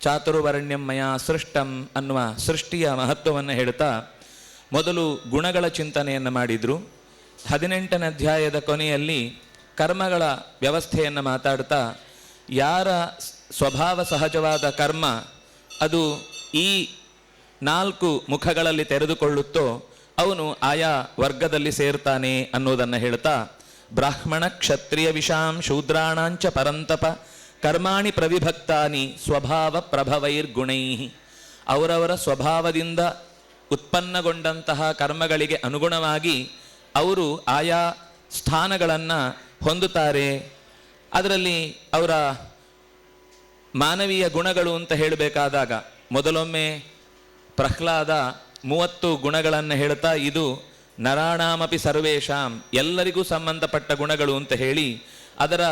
ಚಾತುರ್ವರ್ಣ್ಯಂ ಮಯಾ ಸೃಷ್ಟಂ ಅನ್ನುವ ಸೃಷ್ಟಿಯ ಮಹತ್ವವನ್ನು ಹೇಳ್ತಾ ಮೊದಲು ಗುಣಗಳ ಚಿಂತನೆಯನ್ನು ಮಾಡಿದರು. 18ನೇ ಅಧ್ಯಾಯದ ಕೊನೆಯಲ್ಲಿ ಕರ್ಮಗಳ ವ್ಯವಸ್ಥೆಯನ್ನು ಮಾತಾಡ್ತಾ ಯಾರ ಸ್ವಭಾವ ಸಹಜವಾದ ಕರ್ಮ ಅದು ಈ 4 ಮುಖಗಳಲ್ಲಿ ತೆರೆದುಕೊಳ್ಳುತ್ತೋ ಅವನು ಆಯಾ ವರ್ಗದಲ್ಲಿ ಸೇರ್ತಾನೆ ಅನ್ನೋದನ್ನು ಹೇಳ್ತಾ, ಬ್ರಾಹ್ಮಣ ಕ್ಷತ್ರಿಯ ವಿಷಾಂ ಶೂದ್ರಾಣಾಂಚ ಪರಂತಪ ಕರ್ಮಾಣಿ ಪ್ರವಿಭಕ್ತಾನಿ ಸ್ವಭಾವ ಪ್ರಭವೈರ್ಗುಣೈ. ಅವರವರ ಸ್ವಭಾವದಿಂದ ಉತ್ಪನ್ನಗೊಂಡಂತಹ ಕರ್ಮಗಳಿಗೆ ಅನುಗುಣವಾಗಿ ಅವರು ಆಯಾ ಸ್ಥಾನಗಳನ್ನು ಹೊಂದುತ್ತಾರೆ. ಅದರಲ್ಲಿ ಅವರ ಮಾನವೀಯ ಗುಣಗಳು ಅಂತ ಹೇಳಬೇಕಾದಾಗ ಮೊದಲೊಮ್ಮೆ ಪ್ರಹ್ಲಾದ 30 ಗುಣಗಳನ್ನು ಹೇಳ್ತಾ, ಇದು ನರಾಣಾಮಪಿ ಸರ್ವೇಷಾಂ, ಎಲ್ಲರಿಗೂ ಸಂಬಂಧಪಟ್ಟ ಗುಣಗಳು ಅಂತ ಹೇಳಿ ಅದರ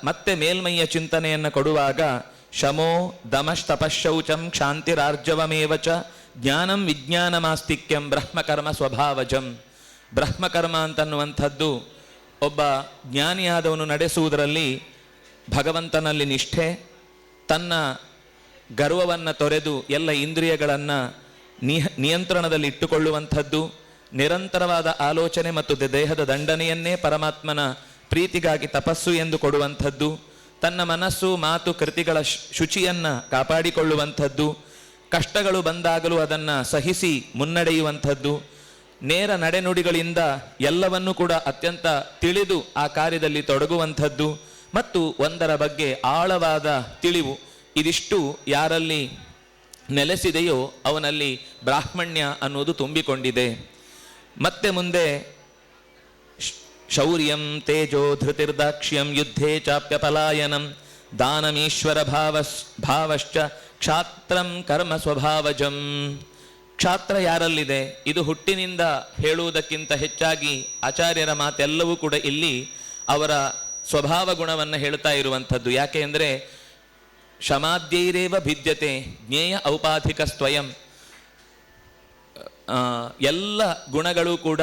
ಮತ್ತೆ ಮೇಲ್ಮೈಯ ಚಿಂತನೆಯನ್ನು ಕೊಡುವಾಗ ಶಮೋ ದಮಸ್ತಪಶೌಚಂ ಕ್ಷಾಂತಿರಾರ್ಜವಮೇವ ಚ ಜ್ಞಾನಂ ವಿಜ್ಞಾನಮಾಸ್ತಿಕ್ಯಂ ಬ್ರಹ್ಮಕರ್ಮ ಸ್ವಭಾವಜಂ. ಬ್ರಹ್ಮಕರ್ಮ ಅಂತನ್ನುವಂಥದ್ದು ಒಬ್ಬ ಜ್ಞಾನಿಯಾದವನು ನಡೆಸುವುದರಲ್ಲಿ ಭಗವಂತನಲ್ಲಿ ನಿಷ್ಠೆ, ತನ್ನ ಗರ್ವವನ್ನು ತೊರೆದು ಎಲ್ಲ ಇಂದ್ರಿಯಗಳನ್ನು ನಿಯಂತ್ರಣದಲ್ಲಿ ಇಟ್ಟುಕೊಳ್ಳುವಂಥದ್ದು, ನಿರಂತರವಾದ ಆಲೋಚನೆ ಮತ್ತು ದೇಹದ ದಂಡನೆಯನ್ನೇ ಪರಮಾತ್ಮನ ಪ್ರೀತಿಗಾಗಿ ತಪಸ್ಸು ಎಂದು ಕೊಡುವಂಥದ್ದು, ತನ್ನ ಮನಸ್ಸು ಮಾತು ಕೃತಿಗಳ ಶುಚಿಯನ್ನು ಕಾಪಾಡಿಕೊಳ್ಳುವಂಥದ್ದು, ಕಷ್ಟಗಳು ಬಂದಾಗಲೂ ಅದನ್ನು ಸಹಿಸಿ ಮುನ್ನಡೆಯುವಂಥದ್ದು, ನೇರ ನಡೆನುಡಿಗಳಿಂದ ಎಲ್ಲವನ್ನೂ ಕೂಡ ಅತ್ಯಂತ ತಿಳಿದು ಆ ಕಾರ್ಯದಲ್ಲಿ ತೊಡಗುವಂಥದ್ದು ಮತ್ತು ಒಂದರ ಬಗ್ಗೆ ಆಳವಾದ ತಿಳಿವು, ಇದಿಷ್ಟು ಯಾರಲ್ಲಿ ನೆಲೆಸಿದೆಯೋ ಅವನಲ್ಲಿ ಬ್ರಾಹ್ಮಣ್ಯ ಅನ್ನೋದು ತುಂಬಿಕೊಂಡಿದೆ. ಮತ್ತೆ ಮುಂದೆ ಶೌರ್ಯಂ ತೇಜೋ ಧೃತಿರ್ದಾಕ್ಷ್ಯಂ ಯುದ್ಧೇ ಚಾಪ್ಯಪಲಾಯನಂ ದಾನಮೀಶ್ವರ ಭಾವಶ್ಚ ಕ್ಷಾತ್ರಂ ಕರ್ಮ ಸ್ವಭಾವಜಂ. ಕ್ಷಾತ್ರ ಯಾರಲ್ಲಿದೆ? ಇದು ಹುಟ್ಟಿನಿಂದ ಹೇಳುವುದಕ್ಕಿಂತ ಹೆಚ್ಚಾಗಿ ಆಚಾರ್ಯರ ಮಾತೆಲ್ಲವೂ ಕೂಡ ಇಲ್ಲಿ ಅವರ ಸ್ವಭಾವ ಗುಣವನ್ನು ಹೇಳ್ತಾ ಇರುವಂಥದ್ದು. ಯಾಕೆ ಅಂದರೆ ಶಮಾದ್ಯೈರೇವ ಭಿದ್ಯತೆ ಜ್ಞೇಯ ಔಪಾಧಿಕ ಸ್ವಯಂ. ಎಲ್ಲ ಗುಣಗಳು ಕೂಡ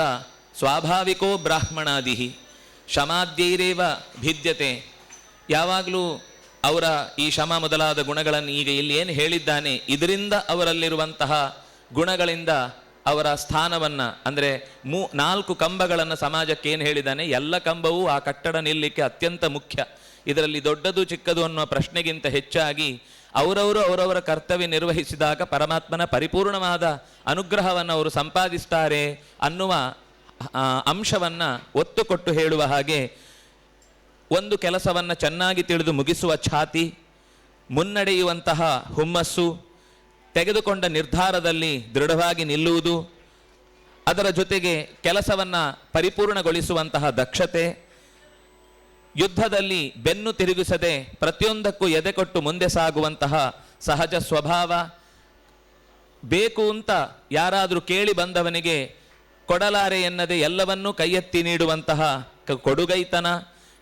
ಸ್ವಾಭಾವಿಕೋ ಬ್ರಾಹ್ಮಣಾದಿಹಿ ಶಮಾದ್ಯೈರೇವ ಭಿದ್ಯತೆ. ಯಾವಾಗಲೂ ಅವರ ಈ ಶಮ ಮೊದಲಾದ ಗುಣಗಳನ್ನು ಈಗ ಇಲ್ಲಿ ಏನು ಹೇಳಿದ್ದಾನೆ ಇದರಿಂದ ಅವರಲ್ಲಿರುವಂತಹ ಗುಣಗಳಿಂದ ಅವರ ಸ್ಥಾನವನ್ನು, ಅಂದರೆ 4 ಕಂಬಗಳನ್ನು ಸಮಾಜಕ್ಕೆ ಏನು ಹೇಳಿದ್ದಾನೆ, ಎಲ್ಲ ಕಂಬವೂ ಆ ಕಟ್ಟಡ ನಿಲ್ಲಲಿಕ್ಕೆ ಅತ್ಯಂತ ಮುಖ್ಯ. ಇದರಲ್ಲಿ ದೊಡ್ಡದು ಚಿಕ್ಕದು ಅನ್ನುವ ಪ್ರಶ್ನೆಗಿಂತ ಹೆಚ್ಚಾಗಿ ಅವರವರ ಕರ್ತವ್ಯ ನಿರ್ವಹಿಸಿದಾಗ ಪರಮಾತ್ಮನ ಪರಿಪೂರ್ಣವಾದ ಅನುಗ್ರಹವನ್ನು ಅವರು ಸಂಪಾದಿಸ್ತಾರೆ ಅನ್ನುವ ಅಂಶವನ್ನು ಒತ್ತು ಕೊಟ್ಟು ಹೇಳುವ ಹಾಗೆ, ಒಂದು ಕೆಲಸವನ್ನು ಚೆನ್ನಾಗಿ ತಿಳಿದು ಮುಗಿಸುವ ಛಾತಿ, ಮುನ್ನಡೆಯುವಂತಹ ಹುಮ್ಮಸ್ಸು, ತೆಗೆದುಕೊಂಡ ನಿರ್ಧಾರದಲ್ಲಿ ದೃಢವಾಗಿ ನಿಲ್ಲುವುದು, ಅದರ ಜೊತೆಗೆ ಕೆಲಸವನ್ನು ಪರಿಪೂರ್ಣಗೊಳಿಸುವಂತಹ ದಕ್ಷತೆ, ಯುದ್ಧದಲ್ಲಿ ಬೆನ್ನು ತಿರುಗಿಸದೆ ಪ್ರತಿಯೊಂದಕ್ಕೂ ಎದೆ ಕೊಟ್ಟು ಮುಂದೆ ಸಾಗುವಂತಹ ಸಹಜ ಸ್ವಭಾವ, ಬೇಕು ಅಂತ ಯಾರಾದರೂ ಕೇಳಿ ಬಂದವನಿಗೆ ಕೊಡಲಾರೆ ಎನ್ನದೆ ಎಲ್ಲವನ್ನೂ ಕೈಯೆತ್ತಿ ನೀಡುವಂತಹ ಕೊಡುಗೈತನ,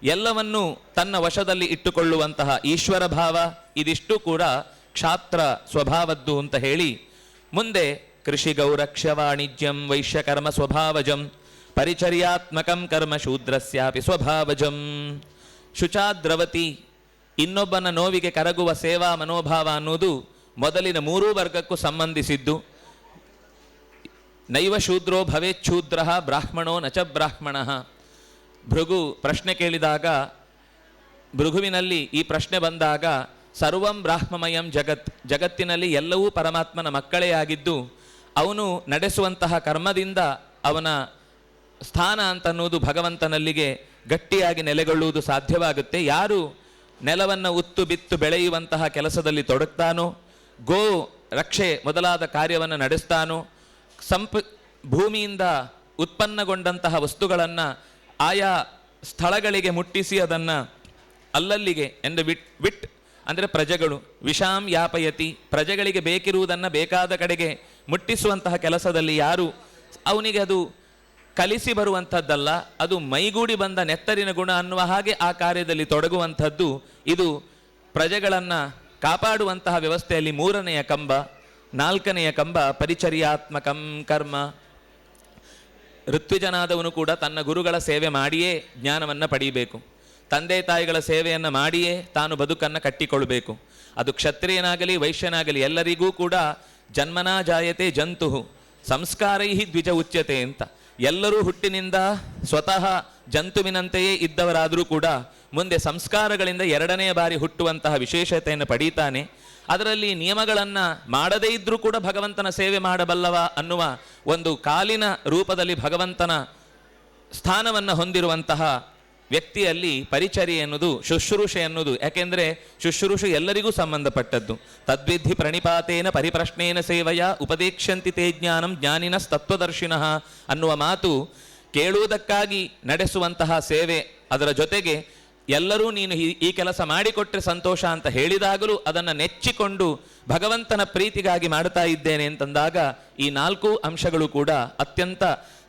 ಎಲ್ಲವನ್ನೂ ತನ್ನ ವಶದಲ್ಲಿ ಇಟ್ಟುಕೊಳ್ಳುವಂತಹ ಈಶ್ವರ ಭಾವ, ಇದಿಷ್ಟು ಕೂಡ ಕ್ಷಾತ್ರ ಸ್ವಭಾವದ್ದು ಅಂತ ಹೇಳಿ ಮುಂದೆ ಕೃಷಿ ಗೌರಕ್ಷ್ಯ ವಾಣಿಜ್ಯಂ ವೈಶ್ಯಕರ್ಮ ಸ್ವಭಾವಜಂ ಪರಿಚರ್ಯಾತ್ಮಕಂ ಕರ್ಮ ಶೂದ್ರಸ್ಯಾಪಿ ಸ್ವಭಾವಜಂ. ಶುಚಾದ್ರವತಿ, ಇನ್ನೊಬ್ಬನ ನೋವಿಗೆ ಕರಗುವ ಸೇವಾ ಮನೋಭಾವ ಅನ್ನೋದು ಮೊದಲಿನ 3 ವರ್ಗಕ್ಕೂ ಸಂಬಂಧಿಸಿದ್ದು. ನೈವ ಶೂದ್ರೋ ಭವೇಚ್ಛೂದ್ರ ಬ್ರಾಹ್ಮಣೋ ನಚ ಬ್ರಾಹ್ಮಣ. ಭೃಗು ಪ್ರಶ್ನೆ ಕೇಳಿದಾಗ, ಭೃಗುವಿನಲ್ಲಿ ಈ ಪ್ರಶ್ನೆ ಬಂದಾಗ ಸರ್ವಂ ಬ್ರಾಹ್ಮಮಯಂ ಜಗತ್ತಿನಲ್ಲಿ ಎಲ್ಲವೂ ಪರಮಾತ್ಮನ ಮಕ್ಕಳೇ ಆಗಿದ್ದು ಅವನು ನಡೆಸುವಂತಹ ಕರ್ಮದಿಂದ ಅವನ ಸ್ಥಾನ ಅಂತನ್ನುವುದು ಭಗವಂತನಲ್ಲಿಗೆ ಗಟ್ಟಿಯಾಗಿ ನೆಲೆಗೊಳ್ಳುವುದು ಸಾಧ್ಯವಾಗುತ್ತೆ. ಯಾರು ನೆಲವನ್ನು ಉತ್ತು ಬಿತ್ತು ಬೆಳೆಯುವಂತಹ ಕೆಲಸದಲ್ಲಿ ತೊಡಗ್ತಾನೋ, ಗೋ ರಕ್ಷೆ ಮೊದಲಾದ ಕಾರ್ಯವನ್ನು ನಡೆಸ್ತಾನೋ, ಭೂಮಿಯಿಂದ ಉತ್ಪನ್ನಗೊಂಡಂತಹ ವಸ್ತುಗಳನ್ನು ಆಯಾ ಸ್ಥಳಗಳಿಗೆ ಮುಟ್ಟಿಸಿ ಅದನ್ನು ಅಲ್ಲಲ್ಲಿಗೆ ಎಂದು ಬಿಟ್ ಅಂದರೆ ಪ್ರಜೆಗಳು ವಿಷಾಂ ಯಾಪಯತಿ, ಪ್ರಜೆಗಳಿಗೆ ಬೇಕಿರುವುದನ್ನು ಬೇಕಾದ ಕಡೆಗೆ ಮುಟ್ಟಿಸುವಂತಹ ಕೆಲಸದಲ್ಲಿ ಯಾರು, ಅವನಿಗೆ ಅದು ಕಲಿಸಿ ಬರುವಂಥದ್ದಲ್ಲ, ಅದು ಮೈಗೂಡಿ ಬಂದ ನೆತ್ತರಿನ ಗುಣ ಅನ್ನುವ ಹಾಗೆ ಆ ಕಾರ್ಯದಲ್ಲಿ ತೊಡಗುವಂಥದ್ದು. ಇದು ಪ್ರಜೆಗಳನ್ನು ಕಾಪಾಡುವಂತಹ ವ್ಯವಸ್ಥೆಯಲ್ಲಿ 3ನೆಯ ಕಂಬ. 4ನೆಯ ಕಂಬ ಪರಿಚರ್ಯಾತ್ಮಕಂ ಕರ್ಮ. ಋತ್ವಿಜನಾದವನು ಕೂಡ ತನ್ನ ಗುರುಗಳ ಸೇವೆ ಮಾಡಿಯೇ ಜ್ಞಾನವನ್ನು ಪಡೆಯಬೇಕು, ತಂದೆ ತಾಯಿಗಳ ಸೇವೆಯನ್ನು ಮಾಡಿಯೇ ತಾನು ಬದುಕನ್ನು ಕಟ್ಟಿಕೊಳ್ಳಬೇಕು. ಅದು ಕ್ಷತ್ರಿಯನಾಗಲಿ ವೈಶ್ಯನಾಗಲಿ ಎಲ್ಲರಿಗೂ ಕೂಡ ಜನ್ಮನಾ ಜಾಯತೆ ಜಂತು ಸಂಸ್ಕಾರೈ ದ್ವಿಜ ಉಚ್ಯತೆ ಅಂತ. ಎಲ್ಲರೂ ಹುಟ್ಟಿನಿಂದ ಸ್ವತಃ ಜಂತುವಿನಂತೆಯೇ ಇದ್ದವರಾದರೂ ಕೂಡ ಮುಂದೆ ಸಂಸ್ಕಾರಗಳಿಂದ ಎರಡನೆಯ ಬಾರಿ ಹುಟ್ಟುವಂತಹ ವಿಶೇಷತೆಯನ್ನು ಪಡೀತಾನೆ. ಅದರಲ್ಲಿ ನಿಯಮಗಳನ್ನು ಮಾಡದೇ ಇದ್ದರೂ ಕೂಡ ಭಗವಂತನ ಸೇವೆ ಮಾಡಬಲ್ಲವ ಅನ್ನುವ ಒಂದು ಕಾಲಿನ ರೂಪದಲ್ಲಿ ಭಗವಂತನ ಸ್ಥಾನವನ್ನು ಹೊಂದಿರುವಂತಹ ವ್ಯಕ್ತಿಯಲ್ಲಿ ಪರಿಚರ್ಯೆ ಎನ್ನುವುದು, ಶುಶ್ರೂಷೆ ಎನ್ನುವುದು, ಯಾಕೆಂದರೆ ಶುಶ್ರೂಷೆ ಎಲ್ಲರಿಗೂ ಸಂಬಂಧಪಟ್ಟದ್ದು. ತದ್ವಿಧಿ ಪ್ರಣಿಪಾತೇನ ಪರಿಪ್ರಶ್ನೇನ ಸೇವೆಯ ಉಪದೇಕ್ಷ್ಯಂತಿ ತೇ ಜ್ಞಾನಂ ಜ್ಞಾನಿನಸ್ ತತ್ವದರ್ಶಿನಃ ಅನ್ನುವ ಮಾತು ಕೇಳುವುದಕ್ಕಾಗಿ ನಡೆಸುವಂತಹ ಸೇವೆ. ಅದರ ಜೊತೆಗೆ ಎಲ್ಲರೂ ನೀನು ಈ ಕೆಲಸ ಮಾಡಿಕೊಟ್ರೆ ಸಂತೋಷ ಅಂತ ಹೇಳಿದಾಗಲೂ ಅದನ್ನು ನೆಚ್ಚಿಕೊಂಡು ಭಗವಂತನ ಪ್ರೀತಿಗಾಗಿ ಮಾಡ್ತಾ ಇದ್ದೇನೆ ಅಂತಂದಾಗ ಈ 4 ಅಂಶಗಳು ಕೂಡ ಅತ್ಯಂತ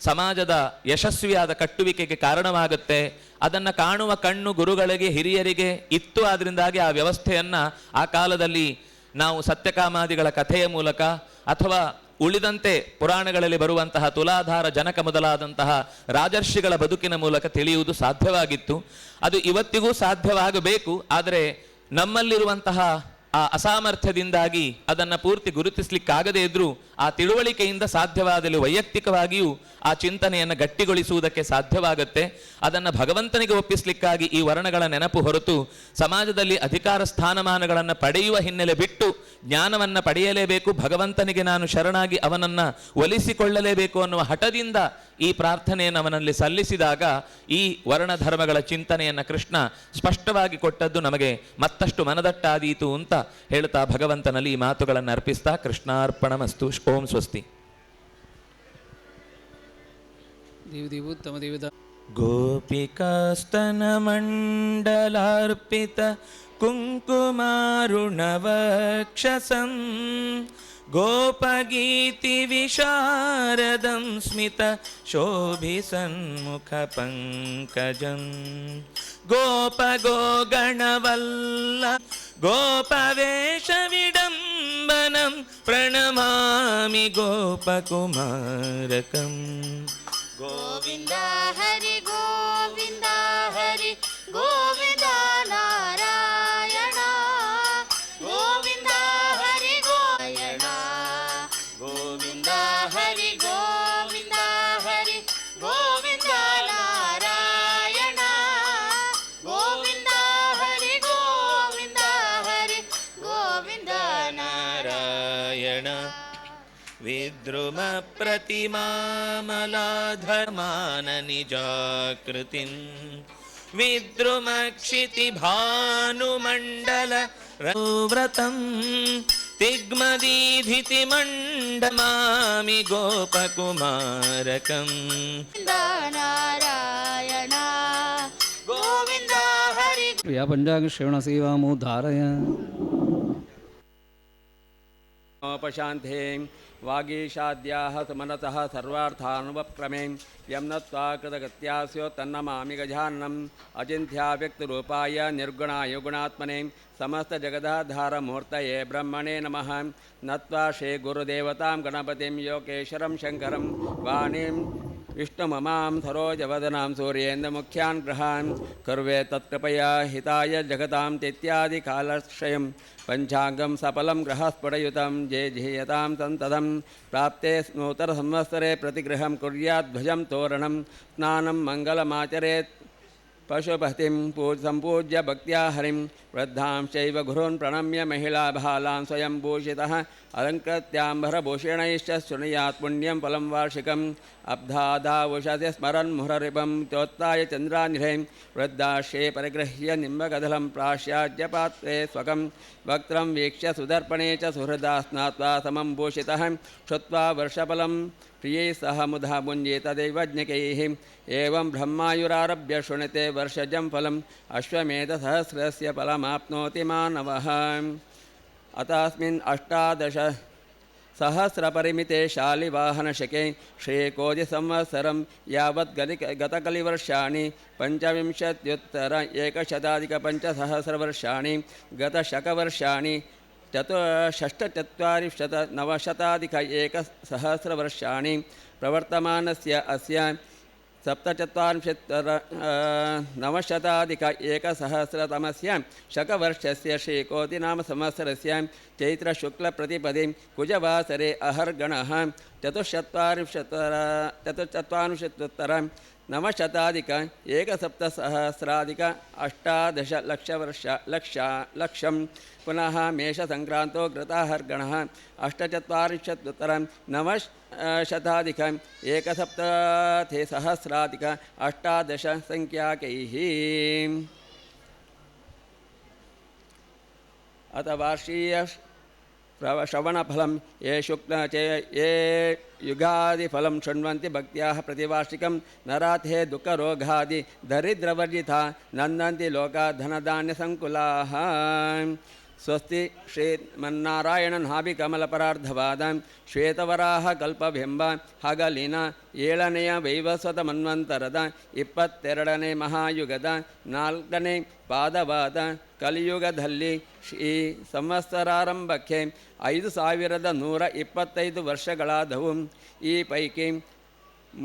ಸಮಾಜದ ಯಶಸ್ವಿಯಾದ ಕಟ್ಟುವಿಕೆಗೆ ಕಾರಣವಾಗುತ್ತೆ. ಅದನ್ನು ಕಾಣುವ ಕಣ್ಣು ಗುರುಗಳಿಗೆ, ಹಿರಿಯರಿಗೆ ಇತ್ತು. ಆದ್ದರಿಂದಾಗಿ ಆ ವ್ಯವಸ್ಥೆಯನ್ನು ಆ ಕಾಲದಲ್ಲಿ ನಾವು ಸತ್ಯಕಾಮಾದಿಗಳ ಕಥೆಯ ಮೂಲಕ ಅಥವಾ ಉಳಿದಂತೆ ಪುರಾಣಗಳಲ್ಲಿ ಬರುವಂತಹ ತುಲಾಧಾರ, ಜನಕ ಮೊದಲಾದಂತಹ ರಾಜರ್ಷಿಗಳ ಬದುಕಿನ ಮೂಲಕ ತಿಳಿಯುವುದು ಸಾಧ್ಯವಾಗಿತ್ತು. ಅದು ಇವತ್ತಿಗೂ ಸಾಧ್ಯವಾಗಬೇಕು. ಆದರೆ ನಮ್ಮಲ್ಲಿರುವಂತಹ ಆ ಅಸಾಮರ್ಥ್ಯದಿಂದಾಗಿ ಅದನ್ನು ಪೂರ್ತಿ ಗುರುತಿಸಲಿಕ್ಕಾಗದೇ ಇದ್ದರೂ ಆ ತಿಳುವಳಿಕೆಯಿಂದ ಸಾಧ್ಯವಾದಲ್ಲಿ ವೈಯಕ್ತಿಕವಾಗಿಯೂ ಆ ಚಿಂತನೆಯನ್ನು ಗಟ್ಟಿಗೊಳಿಸುವುದಕ್ಕೆ ಸಾಧ್ಯವಾಗುತ್ತೆ. ಅದನ್ನು ಭಗವಂತನಿಗೆ ಒಪ್ಪಿಸಲಿಕ್ಕಾಗಿ ಈ ವರ್ಣಗಳ ನೆನಪು ಹೊರತು ಸಮಾಜದಲ್ಲಿ ಅಧಿಕಾರ ಸ್ಥಾನಮಾನಗಳನ್ನು ಪಡೆಯುವ ಹಿನ್ನೆಲೆ ಬಿಟ್ಟು ಜ್ಞಾನವನ್ನು ಪಡೆಯಲೇಬೇಕು, ಭಗವಂತನಿಗೆ ನಾನು ಶರಣಾಗಿ ಅವನನ್ನು ಒಲಿಸಿಕೊಳ್ಳಲೇಬೇಕು ಅನ್ನುವ ಹಠದಿಂದ ಈ ಪ್ರಾರ್ಥನೆಯನ್ನು ಅವನಲ್ಲಿ ಸಲ್ಲಿಸಿದಾಗ ಈ ವರ್ಣಧರ್ಮಗಳ ಚಿಂತನೆಯನ್ನು ಕೃಷ್ಣ ಸ್ಪಷ್ಟವಾಗಿ ಕೊಟ್ಟದ್ದು ನಮಗೆ ಮತ್ತಷ್ಟು ಮನದಟ್ಟಾದೀತು ಅಂತ ಹೇಳ್ತಾ ಭಗವಂತನಲ್ಲಿ ಈ ಮಾತುಗಳನ್ನು ಅರ್ಪಿಸ್ತಾ ಕೃಷ್ಣಾರ್ಪಣಮಸ್ತು. ಓಂ ಸ್ವಸ್ತಿ. ಗೋಪಿಕಾಸ್ತನ ಮಂಡಲಾರ್ಪಿತ ಕುಂಕುಮಾರುಣವಕ್ಷಸಂ ಗೋಪಗೀತಿ ವಿಶಾರದಂ ಸ್ಮಿತ ಶೋಭಿಸನ್ಮುಖ ಪಂಕಜಂ ಗೋಪ ಗೋಗಣವಲ್ಲ ಗೋಪವೇಶ ವಿಡಂಬನಂ ಪ್ರಣಮಾಮಿ ಗೋಪಕುಮಾರಕಂ. ಗೋವಿಂದ ಹರಿ ಗೋವಿಂದ ಹರಿ ಗೋವಿಂದ ನಾರಾಯಣ ಗೋವಿಂದ ಹರಿ ಗೋಯಣ ಗೋವಿಂದ ಹರಿ ಗೋವಿಂದ ಹರಿ ಗೋವಿಂದ ನಾರಾಯಣ ಗೋವಿಂದ ಹರಿ ಗೋವಿಂದ ಹರಿ ಗೋವಿಂದ ನಾರಾಯಣ. ವಿದ್ರುಮ ಪ್ರತಿಮಾಮಲಾಧರ್ಮಾನ ನಿಜಾಕೃತಿಂ ವಿದ್ರುಮ ಕ್ಷಿತಿ ಭಾನುಮಂಡಲ ವ್ರತಂ ತಿಗ್ಮದೀಧಿತಿ ಮಂಡಮಾಮಿ ಗೋಪಕುಮಾರಕಂ. ನಾರಾಯಣ ಗೋವಿಂದ ಹರಿ ಯಾ ಪಂಚಾಂಗ ಶ್ರವಣ ಸೇವಾಮೋ ಧಾರಯ. ಪಶಾಂತೆ ವಾಗೀಶಾದ್ಯಾಹ ಸುಮನತಃ ಸರ್ವಾರ್ಥಾನುಪಕ್ರಮೇ ಯಂ ನತ್ವಾ ಕೃತಗತ್ಯಾಸ್ಯೋ ತನ್ನಮಾಮಿ ಗಜಾನನಂ ಅಚಿಂತ್ಯಾವ್ಯಕ್ತರೂಪಾಯ ನಿರ್ಗುಣಾಯ ಗುಣಾತ್ಮನೆ ಸಮಸ್ತ ಜಗದಾಧಾರಮೂರ್ತಯೇ ಬ್ರಹ್ಮಣೇ ನಮಃ. ನತ್ವಾ ಶ್ರೀ ಗುರುದೇವತಾಂ ಗಣಪತಿಂ ಯೋಗೇಶ್ವರಂ ಶಂಕರಂ ವಾಣಿಂ ವಿಷ್ಣುಮಮಾಂ ಸರೋಜವದನಾಂ ಸೂರ್ಯೇಂದ್ರಮುಖ್ಯಾನ್ ಗ್ರಹಾನ್ ಕರ್ವೆ ತತ್ಕೃಪಯಾ ಹಿತಾಯ ಜಗತಾಂ ತಿತ್ಯಾದಿ ಕಾಲಶ್ರಯಂ ಪಂಚಾಂಗಂ ಸಫಲಂ ಗ್ರಹಸ್ಫುಟಯುತಂ ಜೇ ಝೇಯತಾಂ ಸಂತದಂ ಪ್ರಾಪ್ತೆ ನೂತನ ಸಂವತ್ಸರೆ ಪ್ರತಿಗೃಹಂ ಕುರ್ಯಾದ್ಧ್ವಜಂ ತೋರಣಂ ಸ್ನಾನಂ ಮಂಗಲಮಾಚರೇತ್ ಪಶುಪತಿಂ ಸಂಪೂಜ್ಯ ಭಕ್ತ್ಯಾ ಹರಿಂ ವೃದ್ಧಾಂಶ್ಚೈವ ಗುರುನ್ ಪ್ರಣಮ್ಯ ಮಹಿಳಾ ಬಾಲಾನ್ ಸ್ವಯಂ ಭೂಷಿತಃ ಅಲಂಕೃತ್ಯಾಂಬರಭೂಷಣೈಶ್ಚ ಶೃಣುಯಾತ್ ಪುಣ್ಯಂ ಫಲಂ ವಾರ್ಷಿಕಂ ಅಬ್ಧಾದಾವುಷತೆ ಸ್ಮರನ್ ಮುಹರಿಪಂ ತ್ಯೋತ್ತಾಯ ಚಂದ್ರಾನಿಧೈಂ ವೃದ್ಧಾಶ್ರೇ ಪರಿಗೃಹ್ಯ ನಿಂಬಗದಲಂ ಪ್ರಾಶ್ಯಾಜ್ಯಪಾತ್ರೆ ಸ್ವಕಂ ವಕ್ತ್ರಂ ವೀಕ್ಷ್ಯ ಸುದರ್ಪಣೆ ಚ ಸುಹೃದಾ ಸ್ನಾತ್ವಾ ಸಮಂ ಭೂಷಿತಃ ಶ್ರುತ್ವಾ ವರ್ಷಫಲಂ ಪ್ರಿಯೈ ಸಹ ಮುಧಾ ಮುಂಜೇತ ದೈವಜ್ಞಕೈಃ ಏವಂ ಬ್ರಹ್ಮಾಯುರಾರಭ್ಯ ಶೃಣುತೆ ವರ್ಷಜಂ ಫಲಂ ಅಶ್ವಮೇಧಸಹಸ್ರಸ್ಯ ಫಲಮಾಪ್ನೋತಿ ಮಾನವಃ. ಅತಸ್ಮಿನ್ 18 ಸಹಸ್ರಪರಿಮಿತೆ ಶಾಲಿವಾಹನಶಕೆ ಶ್ರೀಕೋಟಿ ಸಂವತ್ಸರಂ ಯಾವತ್ ಗತಕಲಿವರ್ಷಾಣಿ ಪಂಚವಿಂಶತ್ಯುತ್ತರ ಏಕಶತಾಧಿಕ ಪಂಚಸಹಸ್ರವರ್ಷಾಣಿ ಗತಶಕವರ್ಷಾಣಿ ಷಷ್ಠಚತ್ವಾರಿಂಶತ್ ನವಶತಾಧಿಕ ಏಕಸಹಸ್ರವರ್ಷಾಣಿ ಪ್ರವರ್ತಮಾನಸ್ಯ ಅಸ್ಯ सप्तचत्वारिंशत्तर नवशताधिक एकसहस्रतमस्य शकवर्षस्य श्रीकोटिनामसंवत्सरस्य चैत्रशुक्लप्रतिपदे कुजवासरे अहर्गणः चतुश्चत्वारिंशत्तर नवशताधिक एकसप्तसहस्राधिक अष्टादशलक्षं पुनः मेषसङ्क्रान्तो घृताहर्गणः अष्टचत्वारिंशत्तर नवशताधिक एकसप्ततिसहस्राधिक अष्टादशसङ्ख्याकैः। अथ वार्षीय श्रवणफलं ये ये युगादिफलं शृण्वन्ति भक्त्याः प्रतिवार्षिकं नराथे दुःखरोगादि दरिद्रवर्जिता नन्दन्ति लोका धनधान्यसङ्कुलाः। स्वस्ति श्रीमನ್ನಾರಾಯಣನಾಭಿಕಮಲಪರಾರ್ಧವಾದ ಶ್ವೇತವರಾಹ ಕಲ್ಪಬಿಂಬ ಹಗಲಿನ 7ನೆಯ ವೈವಸ್ವತ ಮನ್ವಂತರದ 22ನೇ ಮಹಾಯುಗದ 4ನೇ ಪಾದವಾದ ಕಲಿಯುಗದಲ್ಲಿ ಈ ಸಂವತ್ಸರಾರಂಭಕ್ಕೆ 5125 ವರ್ಷಗಳಾದವು. ಈ ಪೈಕಿ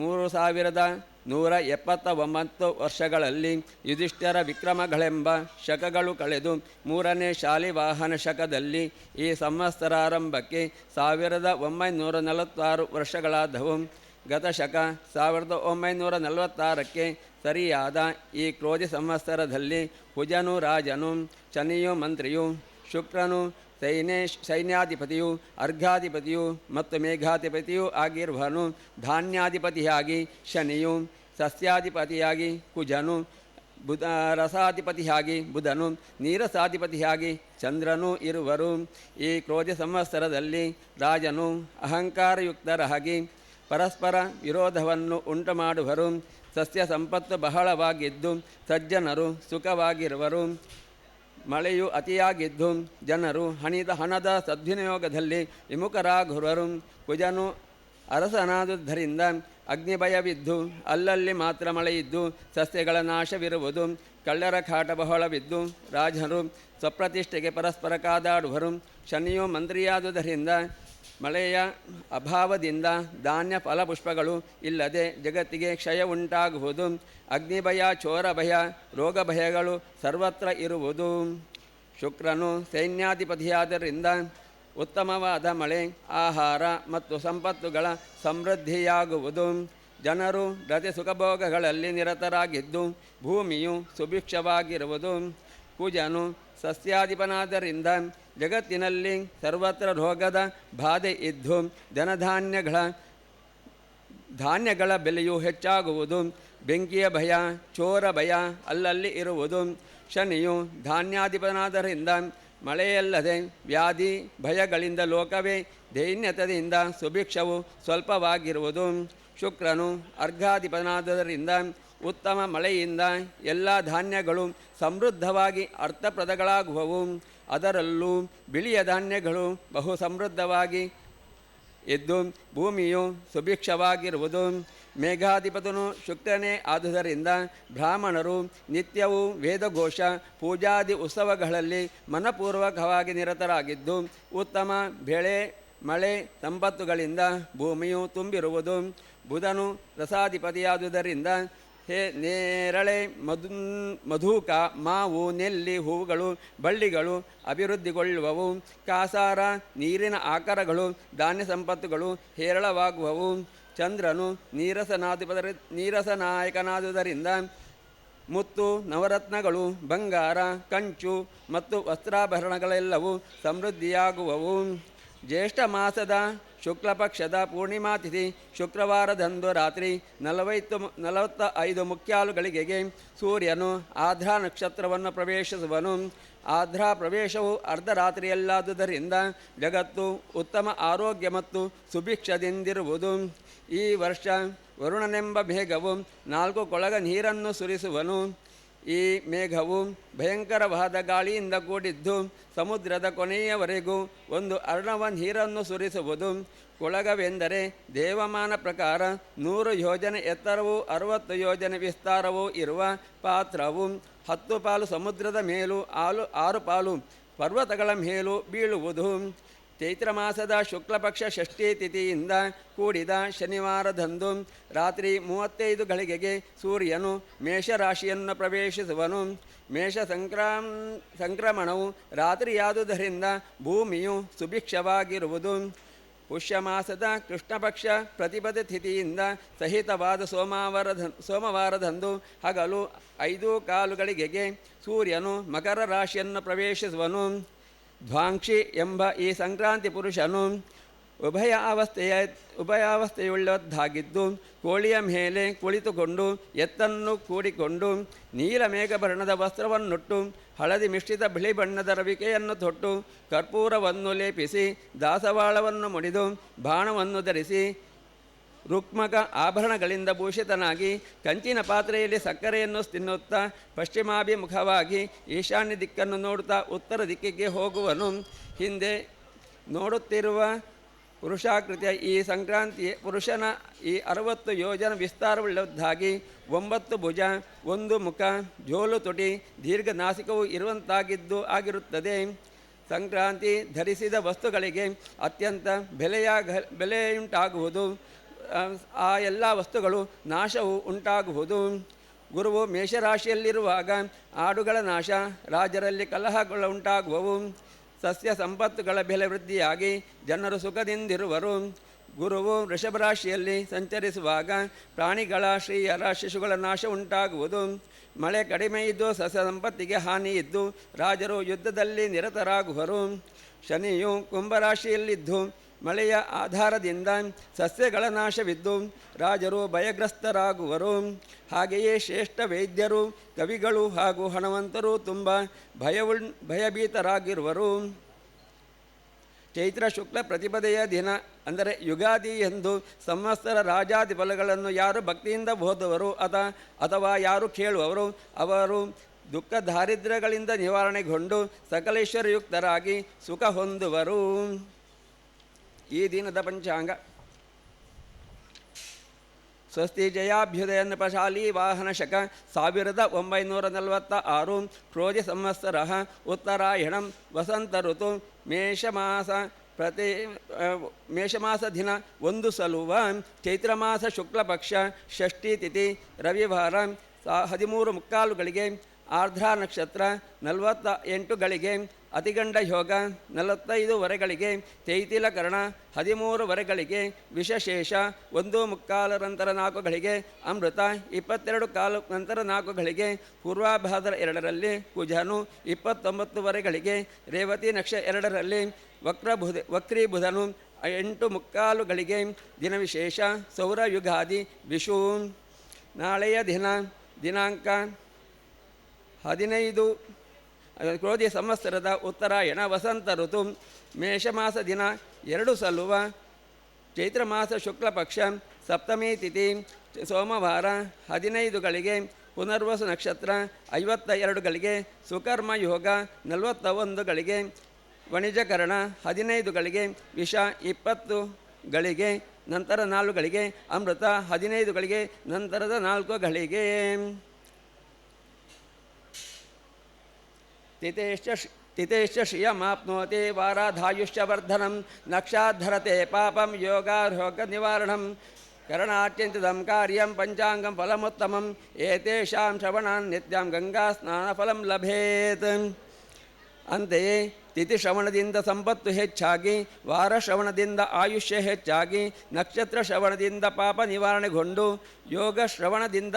3179 ವರ್ಷಗಳಲ್ಲಿ ಯುಧಿಷ್ಠಿರ ವಿಕ್ರಮಗಳೆಂಬ ಶಕಗಳು ಕಳೆದು 3ನೇ ಶಾಲಿವಾಹನ ಶಕದಲ್ಲಿ ಈ ಸಂವತ್ಸರಾರಂಭಕ್ಕೆ 1946 ವರ್ಷಗಳಾದವು. ಗತಶಕ 1946ಕ್ಕೆ ಸರಿಯಾದ ಈ ಕ್ರೋಧಿ ಸಂವತ್ಸರದಲ್ಲಿ ಕುಜನು ರಾಜನು, ಶನಿಯು ಮಂತ್ರಿಯು, ಶುಕ್ರನು ಸೈನ್ಯಾಧಿಪತಿಯು, ಅರ್ಘಾಧಿಪತಿಯು ಮತ್ತು ಮೇಘಾಧಿಪತಿಯೂ ಆಗಿರುವನು. ಧಾನ್ಯಾಧಿಪತಿಯಾಗಿ ಶನಿಯು, ಸಸ್ಯಾಧಿಪತಿಯಾಗಿ ಕುಜನು, ರಸಾಧಿಪತಿಯಾಗಿ ಬುಧನು, ನೀರಸಾಧಿಪತಿಯಾಗಿ ಚಂದ್ರನೂ ಇರುವರು. ಈ ಕ್ರೋಧ ಸಂವತ್ಸರದಲ್ಲಿ ರಾಜನು ಅಹಂಕಾರಯುಕ್ತರಾಗಿ ಪರಸ್ಪರ ವಿರೋಧವನ್ನು ಉಂಟು ಮಾಡುವರು. ಸಸ್ಯ ಸಂಪತ್ತು ಬಹಳವಾಗಿದ್ದು ಸಜ್ಜನರು ಸುಖವಾಗಿರುವರು. ಮಳೆಯು ಅತಿಯಾಗಿದ್ದು ಜನರು ಹಣದ ಸದ್ವಿನಿಯೋಗದಲ್ಲಿ ವಿಮುಖರಾಗುವರು. ಕುಜನು ಅರಸನಾದುದರಿಂದ ಅಗ್ನಿಭಯವಿದ್ದು ಅಲ್ಲಲ್ಲಿ ಮಾತ್ರ ಮಳೆಯಿದ್ದು ಸಸ್ಯಗಳ ನಾಶವಿರುವುದು. ಕಳ್ಳರ ಕಾಟ ಬಹಳವಿದ್ದು ರಾಜರು ಸ್ವಪ್ರತಿಷ್ಠೆಗೆ ಪರಸ್ಪರ ಕಾದಾಡುವರು. ಶನಿಯು ಮಂತ್ರಿಯಾದುದರಿಂದ ಮಳೆಯ ಅಭಾವದಿಂದ ಧಾನ್ಯ ಫಲಪುಷ್ಪಗಳು ಇಲ್ಲದೆ ಜಗತ್ತಿಗೆ ಕ್ಷಯ ಉಂಟಾಗುವುದು. ಅಗ್ನಿಭಯ, ಚೋರಭಯ, ರೋಗಭಯಗಳು ಸರ್ವತ್ರ ಇರುವುದು. ಶುಕ್ರನು ಸೈನ್ಯಾಧಿಪತಿಯಾದ್ದರಿಂದ ಉತ್ತಮವಾದ ಮಳೆ, ಆಹಾರ ಮತ್ತು ಸಂಪತ್ತುಗಳ ಸಮೃದ್ಧಿಯಾಗುವುದು. ಜನರು ರತಿ ಸುಖಭೋಗಗಳಲ್ಲಿ ನಿರತರಾಗಿದ್ದು ಭೂಮಿಯು ಸುಭಿಕ್ಷವಾಗಿರುವುದು. ಕುಜನು ಸಸ್ಯಾಧಿಪನಾದ್ದರಿಂದ ಜಗತ್ತಿನಲ್ಲಿ ಸರ್ವತ್ರ ರೋಗದ ಬಾಧೆ ಇದ್ದು ಧಾನ್ಯಗಳ ಬೆಲೆಯು ಹೆಚ್ಚಾಗುವುದು. ಬೆಂಕಿಯ ಭಯ, ಚೋರ ಭಯ ಅಲ್ಲಲ್ಲಿ ಇರುವುದು. ಶನಿಯು ಧಾನ್ಯಾಧಿಪನಾದ್ದರಿಂದ ಮಳೆಯಲ್ಲದೆ ವ್ಯಾಧಿ ಭಯಗಳಿಂದ ಲೋಕವೇ ದೈನ್ಯತೆಯಿಂದ ಸುಭಿಕ್ಷವು ಸ್ವಲ್ಪವಾಗಿರುವುದು. ಶುಕ್ರನು ಅರ್ಘಾಧಿಪನಾದ್ದರಿಂದ ಉತ್ತಮ ಮಳೆಯಿಂದ ಎಲ್ಲ ಧಾನ್ಯಗಳು ಸಮೃದ್ಧವಾಗಿ ಅರ್ಥಪ್ರದಗಳಾಗುವವು. ಅದರಲ್ಲೂ ಬಿಳಿಯ ಧಾನ್ಯಗಳು ಬಹು ಸಮೃದ್ಧವಾಗಿ ಇದ್ದು ಭೂಮಿಯು ಸುಭಿಕ್ಷವಾಗಿರುವುದು. ಮೇಘಾಧಿಪತನು ಶುಕ್ರನೇ ಆದುದರಿಂದ ಬ್ರಾಹ್ಮಣರು ನಿತ್ಯವೂ ವೇದಘೋಷ, ಪೂಜಾದಿ ಉತ್ಸವಗಳಲ್ಲಿ ಮನಪೂರ್ವಕವಾಗಿ ನಿರತರಾಗಿದ್ದು ಉತ್ತಮ ಬೆಳೆ, ಮಳೆ, ಸಂಪತ್ತುಗಳಿಂದ ಭೂಮಿಯು ತುಂಬಿರುವುದು. ಬುಧನು ರಸಾಧಿಪತಿಯಾದುದರಿಂದ ನೇರಳೆ, ಮಧುಕ, ಮಾವು, ನೆಲ್ಲಿ, ಹೂವುಗಳು, ಬಳ್ಳಿಗಳು ಅಭಿವೃದ್ಧಿಗೊಳ್ಳುವವು. ಕಾಸಾರ, ನೀರಿನ ಆಕಾರಗಳು, ಧಾನ್ಯ ಸಂಪತ್ತುಗಳು ಹೇರಳವಾಗುವವು. ಚಂದ್ರನು ನೀರಸನಾಯಕನಾದುದರಿಂದ ಮುತ್ತು, ನವರತ್ನಗಳು, ಬಂಗಾರ, ಕಂಚು ಮತ್ತು ವಸ್ತ್ರಾಭರಣಗಳೆಲ್ಲವೂ ಸಮೃದ್ಧಿಯಾಗುವವು. ಜ್ಯೇಷ್ಠ ಮಾಸದ ಶುಕ್ಲಪಕ್ಷದ ಪೂರ್ಣಿಮಾತಿಥಿ ಶುಕ್ರವಾರದಂದು ರಾತ್ರಿ 45 ಮುಕ್ಕಾಲುಗಳಿಗೆ ಸೂರ್ಯನು ಆರ್ದ್ರಾ ನಕ್ಷತ್ರವನ್ನು ಪ್ರವೇಶಿಸುವನು. ಆರ್ದ್ರಾ ಪ್ರವೇಶವು ಅರ್ಧರಾತ್ರಿಯಲ್ಲಾದುದರಿಂದ ಜಗತ್ತು ಉತ್ತಮ ಆರೋಗ್ಯ ಮತ್ತು ಸುಭಿಕ್ಷದಿಂದಿರುವುದು. ಈ ವರ್ಷ ವರುಣನೆಂಬ ಮೇಘವು 4 ಕೊಳಗ ನೀರನ್ನು ಸುರಿಸುವನು. ಈ ಮೇಘವು ಭಯಂಕರವಾದ ಗಾಳಿಯಿಂದ ಕೂಡಿದ್ದು ಸಮುದ್ರದ ಕೊನೆಯವರೆಗೂ ಒಂದು ಅರ್ಣವ ನೀರನ್ನು ಸುರಿಸುವುದು. ಕೊಳಗವೆಂದರೆ ದೇವಮಾನ ಪ್ರಕಾರ 100 ಯೋಜನೆ ಎತ್ತರವೂ 60 ಯೋಜನೆ ವಿಸ್ತಾರವೂ ಇರುವ ಪಾತ್ರವು 10 ಪಾಲು ಸಮುದ್ರದ ಮೇಲೂ 6 ಪಾಲು ಪರ್ವತಗಳ ಮೇಲೂ ಬೀಳುವುದು. ಚೈತ್ರ ಮಾಸದ ಶುಕ್ಲಪಕ್ಷ ಷಷ್ಠಿ ತಿಥಿಯಿಂದ ಕೂಡಿದ ಶನಿವಾರದಂದು ರಾತ್ರಿ 35 ಗಳಿಗೆಗೆ ಸೂರ್ಯನು ಮೇಷರಾಶಿಯನ್ನು ಪ್ರವೇಶಿಸುವನು. ಮೇಷ ಸಂಕ್ರಮಣವು ರಾತ್ರಿಯಾದುದರಿಂದ ಭೂಮಿಯು ಸುಭಿಕ್ಷವಾಗಿರುವುದು. ಪುಷ್ಯಮಾಸದ ಕೃಷ್ಣಪಕ್ಷ ಪ್ರತಿಪದ ತಿಥಿಯಿಂದ ಸಹಿತವಾದ ಸೋಮವಾರದಂದು ಹಗಲು 5:15 ಗಳಿಗೆಗೆ ಸೂರ್ಯನು ಮಕರ ರಾಶಿಯನ್ನು ಪ್ರವೇಶಿಸುವನು. ಧ್ವಾಂಕ್ಷಿ ಎಂಬ ಈ ಸಂಕ್ರಾಂತಿ ಪುರುಷನು ಉಭಯಾವಸ್ಥೆಯುಳ್ಳದ್ದಾಗಿದ್ದು ಕೋಳಿಯ ಮೇಲೆ ಕುಳಿತುಕೊಂಡು ಎತ್ತನ್ನು ಕೂಡಿಕೊಂಡು ನೀಲಮೇಘವರ್ಣದ ವಸ್ತ್ರವನ್ನುಟ್ಟು ಹಳದಿ ಮಿಶ್ರಿತ ಬಿಳಿ ಬಣ್ಣದ ರವಿಕೆಯನ್ನು ತೊಟ್ಟು ಕರ್ಪೂರವನ್ನು ಲೇಪಿಸಿ ದಾಸವಾಳವನ್ನು ಮುಡಿದು ಬಾಣವನ್ನು ಧರಿಸಿ ರುಕ್ಮಕ ಆಭರಣಗಳಿಂದ ಭೂಷಿತನಾಗಿ ಕಂಚಿನ ಪಾತ್ರೆಯಲ್ಲಿ ಸಕ್ಕರೆಯನ್ನು ತಿನ್ನುತ್ತಾ ಪಶ್ಚಿಮಾಭಿಮುಖವಾಗಿ ಈಶಾನ್ಯ ದಿಕ್ಕನ್ನು ನೋಡುತ್ತಾ ಉತ್ತರ ದಿಕ್ಕಿಗೆ ಹೋಗುವನು. ಹಿಂದೆ ನೋಡುತ್ತಿರುವ ಪುರುಷಾಕೃತಿಯ ಈ ಸಂಕ್ರಾಂತಿ ಪುರುಷನ ಈ 60 ಯೋಜನ ವಿಸ್ತಾರವುಳ್ಳದ್ದಾಗಿ 9 ಭುಜ, 1 ಮುಖ, ಜೋಲು ತುಟಿ, ದೀರ್ಘ ನಾಸಿಕವು ಆಗಿರುತ್ತದೆ. ಸಂಕ್ರಾಂತಿ ಧರಿಸಿದ ವಸ್ತುಗಳಿಗೆ ಅತ್ಯಂತ ಬೆಲೆಯುಂಟಾಗುವುದು. ಆ ಎಲ್ಲ ವಸ್ತುಗಳು ನಾಶವು ಉಂಟಾಗುವುದು. ಗುರುವು ಮೇಷರಾಶಿಯಲ್ಲಿರುವಾಗ ಆಡುಗಳ ನಾಶ, ರಾಜರಲ್ಲಿ ಕಲಹಗಳು ಉಂಟಾಗುವವು. ಸಸ್ಯ ಸಂಪತ್ತುಗಳ ಬೆಲೆ ವೃದ್ಧಿಯಾಗಿ ಜನರು ಸುಖದಿಂದಿರುವರು. ಗುರುವು ವೃಷಭರಾಶಿಯಲ್ಲಿ ಸಂಚರಿಸುವಾಗ ಪ್ರಾಣಿಗಳ, ಸ್ತ್ರೀಯರ, ಶಿಶುಗಳ ನಾಶ ಉಂಟಾಗುವುದು. ಮಳೆ ಕಡಿಮೆ ಇದ್ದು ಸಸ್ಯ ಸಂಪತ್ತಿಗೆ ಹಾನಿ ಇದ್ದು ರಾಜರು ಯುದ್ಧದಲ್ಲಿ ನಿರತರಾಗುವರು. ಶನಿಯು ಕುಂಭರಾಶಿಯಲ್ಲಿದ್ದು ಮಳೆಯ ಆಧಾರದಿಂದ ಸಸ್ಯಗಳ ನಾಶವಿದ್ದು ರಾಜರು ಭಯಗ್ರಸ್ತರಾಗುವರು. ಹಾಗೆಯೇ ಶ್ರೇಷ್ಠ ವೈದ್ಯರು, ಕವಿಗಳು ಹಾಗೂ ಹಣವಂತರು ತುಂಬ ಭಯಭೀತರಾಗಿರುವರು. ಚೈತ್ರ ಶುಕ್ಲ ಪ್ರತಿಪದೆಯ ದಿನ ಅಂದರೆ ಯುಗಾದಿ ಎಂದು ಸಂವತ್ಸರ ರಾಜಾದಿ ಫಲಗಳನ್ನು ಯಾರು ಭಕ್ತಿಯಿಂದ ಓದುವರು ಅಥವಾ ಯಾರು ಕೇಳುವವರು ಅವರು ದುಃಖ ದಾರಿದ್ರ್ಯಗಳಿಂದ ನಿವಾರಣೆಗೊಂಡು ಸಕಲೇಶ್ವರಯುಕ್ತರಾಗಿ ಸುಖ ಹೊಂದುವರು. ಈ ದಿನದ ಪಂಚಾಂಗ: ಸ್ವಸ್ತಿ ಜಯಾಭ್ಯುದಯ ನೃಪಶಾಲಿ ವಾಹನ ಶಕ 1946 ಕ್ರೋಧಿ ಸಂವತ್ಸರ ಉತ್ತರಾಯಣಂ ವಸಂತ ಋತು ಮೇಷಮಾಸ ದಿನ 1 ಸಲುವ ಚೈತ್ರಮಾಸ ಶುಕ್ಲಪಕ್ಷ ಷಷ್ಠಿ ತಿಥಿ ರವಿವಾರ 13:15 ಗಳಿಗೆ ಆರ್ಧ್ರ ನಕ್ಷತ್ರ 48 ಗಳಿಗೆ ಅತಿಗಂಡ ಯೋಗ 45 ತೈತಿಲ ಕರ್ಣ 13 ಗಳಿಗೆ ವಿಷಶೇಷ 1:15 ನಂತರ 4 ಗಳಿಗೆ ಅಮೃತ 22 ನಂತರ 4 ಗಳಿಗೆ ಪೂರ್ವಾಭಾದ್ರ 2ರಲ್ಲಿ ಕುಜನು 29 ಗಳಿಗೆ ರೇವತಿ ನಕ್ಷತ್ರ 2ರಲ್ಲಿ ವಕ್ರೀ ಬುಧನು 8:15 ಗಳಿಗೆ ದಿನ ವಿಶೇಷ ಸೌರ ಯುಗಾದಿ ವಿಷು. ನಾಳೆಯ ದಿನಾಂಕ 15 ಕ್ರೋಧಿ ಸಂವತ್ಸರದ ಉತ್ತರಾಯಣ ವಸಂತ ಋತು ಮೇಷಮಾಸ ದಿನ 2 ಸಲುವ ಚೈತ್ರ ಮಾಸ ಶುಕ್ಲಪಕ್ಷ ಸಪ್ತಮಿ ತಿಥಿ ಸೋಮವಾರ 15 ಗಳಿಗೆ ಪುನರ್ವಸು ನಕ್ಷತ್ರ 52 ಗಳಿಗೆ ಸುಕರ್ಮ ಯೋಗ 41 ಗಳಿಗೆ ವಣಿಜಕರಣ 15 ಗಳಿಗೆ ವಿಷ 20 ಗಳಿಗೆ ನಂತರ 4 ಗಳಿಗೆ ಅಮೃತ 15 ಗಳಿಗೆ ನಂತರದ 4 ಗಳಿಗೆ. ತಿಥೇಶ್ಚ ಶ್ರಿಯಮಾಪ್ನೋತಿ ವಾರಾಧಾಯುಷ್ಯವರ್ಧನಂ ನಕ್ಷಾಧರತೆ ಪಾಪಂ ಯೋಗಾರೋಗ ನಿವಾರಣಂ ಕರಣಾತ್ಯಂತಿದಂ ಕಾರ್ಯಂ ಪಂಚಾಂಗಂ ಫಲಮುತ್ತಮಂ ಏತೇಷಾಂ ಶ್ರವಣಾನ್ ನಿತ್ಯಂ ಗಂಗಾ ಸ್ನಾನಫಲಂ ಲಭೇತ್. ಅಂತೆಯೇ ತಿಥಿ ಶ್ರವಣದಿಂದ ಸಂಪತ್ತು ಹೆಚ್ಚಾಗಿ, ವಾರ ಶ್ರವಣದಿಂದ ಆಯುಷ್ಯ ಹೆಚ್ಚಾಗಿ, ನಕ್ಷತ್ರ ಶ್ರವಣದಿಂದ ಪಾಪ ನಿವಾರಣೆಗೊಂಡು, ಯೋಗ ಶ್ರವಣದಿಂದ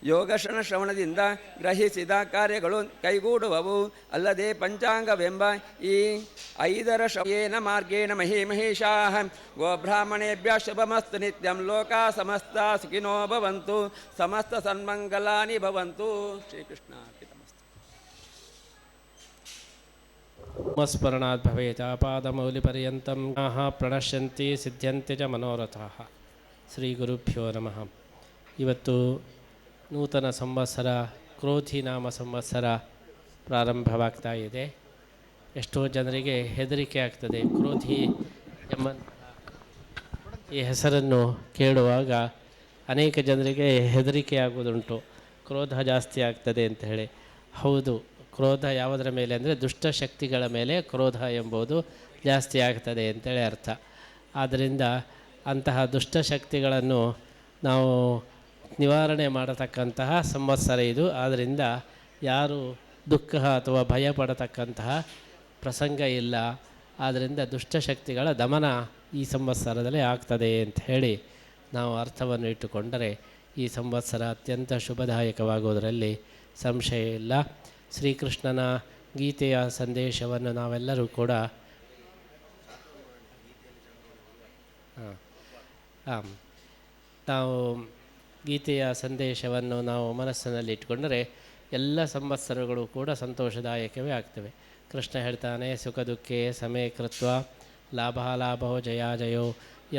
ಯೋಗಶನ ಶ್ರವಣದಿಂದ ಗ್ರಹಿಸಿದ ಕಾರ್ಯಗಳು ಕೈಗೂಡುವವು. ಅಲ್ಲದೆ ಪಂಚಾಂಗವೆಂಬ ಈ 5 ಶ್ರವಣೇನ ಮಾರ್ಗೇಣ ಮಹೇಶಾಃ ಗೋಬ್ರಾಹ್ಮಣೇಭ್ಯ ಶುಭಮಸ್ತು ನಿತ್ಯಂ ಲೋಕಾ ಸಮಸ್ತ ಸುಖಿನೋ ಭವಂತು ಸಮಸ್ತ ಸನ್ಮಂಗಲಾನಿ ಭವಂತು. ಶ್ರೀಕೃಷ್ಣ ಸ್ಮರಣಾತ್ ಭವೇತ್ ಆಪಾದಮೌಲಿಪರ್ಯಂತಂ ಪ್ರಣಶ್ಯಂತಿ ಸಿದ್ಧ್ಯಂತಿ ಚ ಮನೋರಥಾಃ. ಶ್ರೀ ಗುರುಭ್ಯೋ ನಮಃ. ಇವತ್ತು ನೂತನ ಸಂವತ್ಸರ ಕ್ರೋಧಿ ನಾಮ ಸಂವತ್ಸರ ಪ್ರಾರಂಭವಾಗ್ತಾ ಇದೆ. ಎಷ್ಟೋ ಜನರಿಗೆ ಹೆದರಿಕೆ ಆಗ್ತದೆ. ಕ್ರೋಧಿ ಎಂಬ ಈ ಹೆಸರನ್ನು ಕೇಳುವಾಗ ಅನೇಕ ಜನರಿಗೆ ಹೆದರಿಕೆ ಆಗುವುದುಂಟು, ಕ್ರೋಧ ಜಾಸ್ತಿ ಆಗ್ತದೆ ಅಂತ ಹೇಳಿ. ಹೌದು, ಕ್ರೋಧ ಯಾವುದರ ಮೇಲೆ ಅಂದರೆ ದುಷ್ಟಶಕ್ತಿಗಳ ಮೇಲೆ ಕ್ರೋಧ ಎಂಬುದು ಜಾಸ್ತಿ ಆಗ್ತದೆ ಅಂತೇಳಿ ಅರ್ಥ. ಆದ್ದರಿಂದ ಅಂತಹ ದುಷ್ಟಶಕ್ತಿಗಳನ್ನು ನಾವು ನಿವಾರಣೆ ಮಾಡತಕ್ಕಂತಹ ಸಂವತ್ಸರ ಇದು. ಆದ್ದರಿಂದ ಯಾರು ದುಃಖ ಅಥವಾ ಭಯ ಪಡತಕ್ಕಂತಹ ಪ್ರಸಂಗ ಇಲ್ಲ. ಆದ್ದರಿಂದ ದುಷ್ಟಶಕ್ತಿಗಳ ದಮನ ಈ ಸಂವತ್ಸರದಲ್ಲಿ ಆಗ್ತದೆ ಅಂತ ಹೇಳಿ ನಾವು ಅರ್ಥವನ್ನು ಇಟ್ಟುಕೊಂಡರೆ ಈ ಸಂವತ್ಸರ ಅತ್ಯಂತ ಶುಭದಾಯಕವಾಗುವುದರಲ್ಲಿ ಸಂಶಯ ಇಲ್ಲ. ಶ್ರೀಕೃಷ್ಣನ ಗೀತೆಯ ಸಂದೇಶವನ್ನು ನಾವೆಲ್ಲರೂ ಕೂಡ ನಾವು ಗೀತೆಯ ಸಂದೇಶವನ್ನು ನಾವು ಮನಸ್ಸಿನಲ್ಲಿ ಇಟ್ಕೊಂಡರೆ ಎಲ್ಲ ಸಂವತ್ಸರಗಳು ಕೂಡ ಸಂತೋಷದಾಯಕವೇ ಆಗ್ತವೆ. ಕೃಷ್ಣ ಹೇಳ್ತಾನೆ, ಸುಖ ದುಃಖೇ ಸಮೇ ಕೃತ್ವ ಲಾಭೋ ಜಯೋ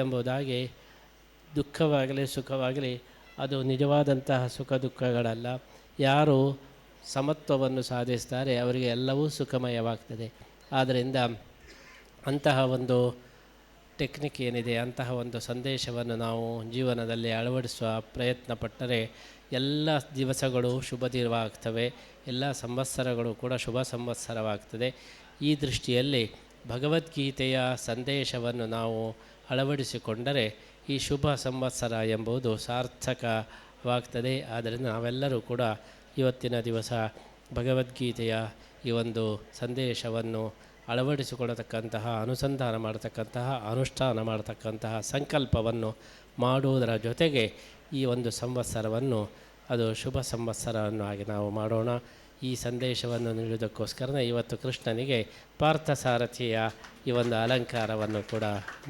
ಎಂಬುದಾಗಿ ದುಃಖವಾಗಲಿ ಸುಖವಾಗಲಿ ಅದು ನಿಜವಾದಂತಹ ಸುಖ ದುಃಖಗಳಲ್ಲ. ಯಾರು ಸಮತ್ವವನ್ನು ಸಾಧಿಸ್ತಾರೆ ಅವರಿಗೆ ಎಲ್ಲವೂ ಸುಖಮಯವಾಗ್ತದೆ. ಆದ್ದರಿಂದ ಅಂತಹ ಒಂದು ಟೆಕ್ನಿಕ್ ಏನಿದೆ, ಅಂತಹ ಒಂದು ಸಂದೇಶವನ್ನು ನಾವು ಜೀವನದಲ್ಲಿ ಅಳವಡಿಸುವ ಪ್ರಯತ್ನ ಪಟ್ಟರೆ ಎಲ್ಲ ದಿವಸಗಳು ಶುಭ ದಿನವಾಗ್ತವೆ, ಎಲ್ಲ ಸಂವತ್ಸರಗಳು ಕೂಡ ಶುಭ ಸಂವತ್ಸರವಾಗ್ತದೆ. ಈ ದೃಷ್ಟಿಯಲ್ಲಿ ಭಗವದ್ಗೀತೆಯ ಸಂದೇಶವನ್ನು ನಾವು ಅಳವಡಿಸಿಕೊಂಡರೆ ಈ ಶುಭ ಸಂವತ್ಸರ ಎಂಬುದು ಸಾರ್ಥಕವಾಗ್ತದೆ. ಆದ್ದರಿಂದ ನಾವೆಲ್ಲರೂ ಕೂಡ ಇವತ್ತಿನ ದಿವಸ ಭಗವದ್ಗೀತೆಯ ಈ ಒಂದು ಸಂದೇಶವನ್ನು ಅಳವಡಿಸಿಕೊಳ್ಳತಕ್ಕಂತಹ, ಅನುಸಂಧಾನ ಮಾಡತಕ್ಕಂತಹ, ಅನುಷ್ಠಾನ ಮಾಡತಕ್ಕಂತಹ ಸಂಕಲ್ಪವನ್ನು ಮಾಡುವುದರ ಜೊತೆಗೆ ಈ ಒಂದು ಸಂವತ್ಸರವನ್ನು ಅದು ಶುಭ ಸಂವತ್ಸರವನ್ನಾಗಿ ನಾವು ಮಾಡೋಣ. ಈ ಸಂದೇಶವನ್ನು ನೀಡುವುದಕ್ಕೋಸ್ಕರ ಇವತ್ತು ಕೃಷ್ಣನಿಗೆ ಪಾರ್ಥಸಾರಥಿಯ ಈ ಒಂದು ಅಲಂಕಾರವನ್ನು ಕೂಡ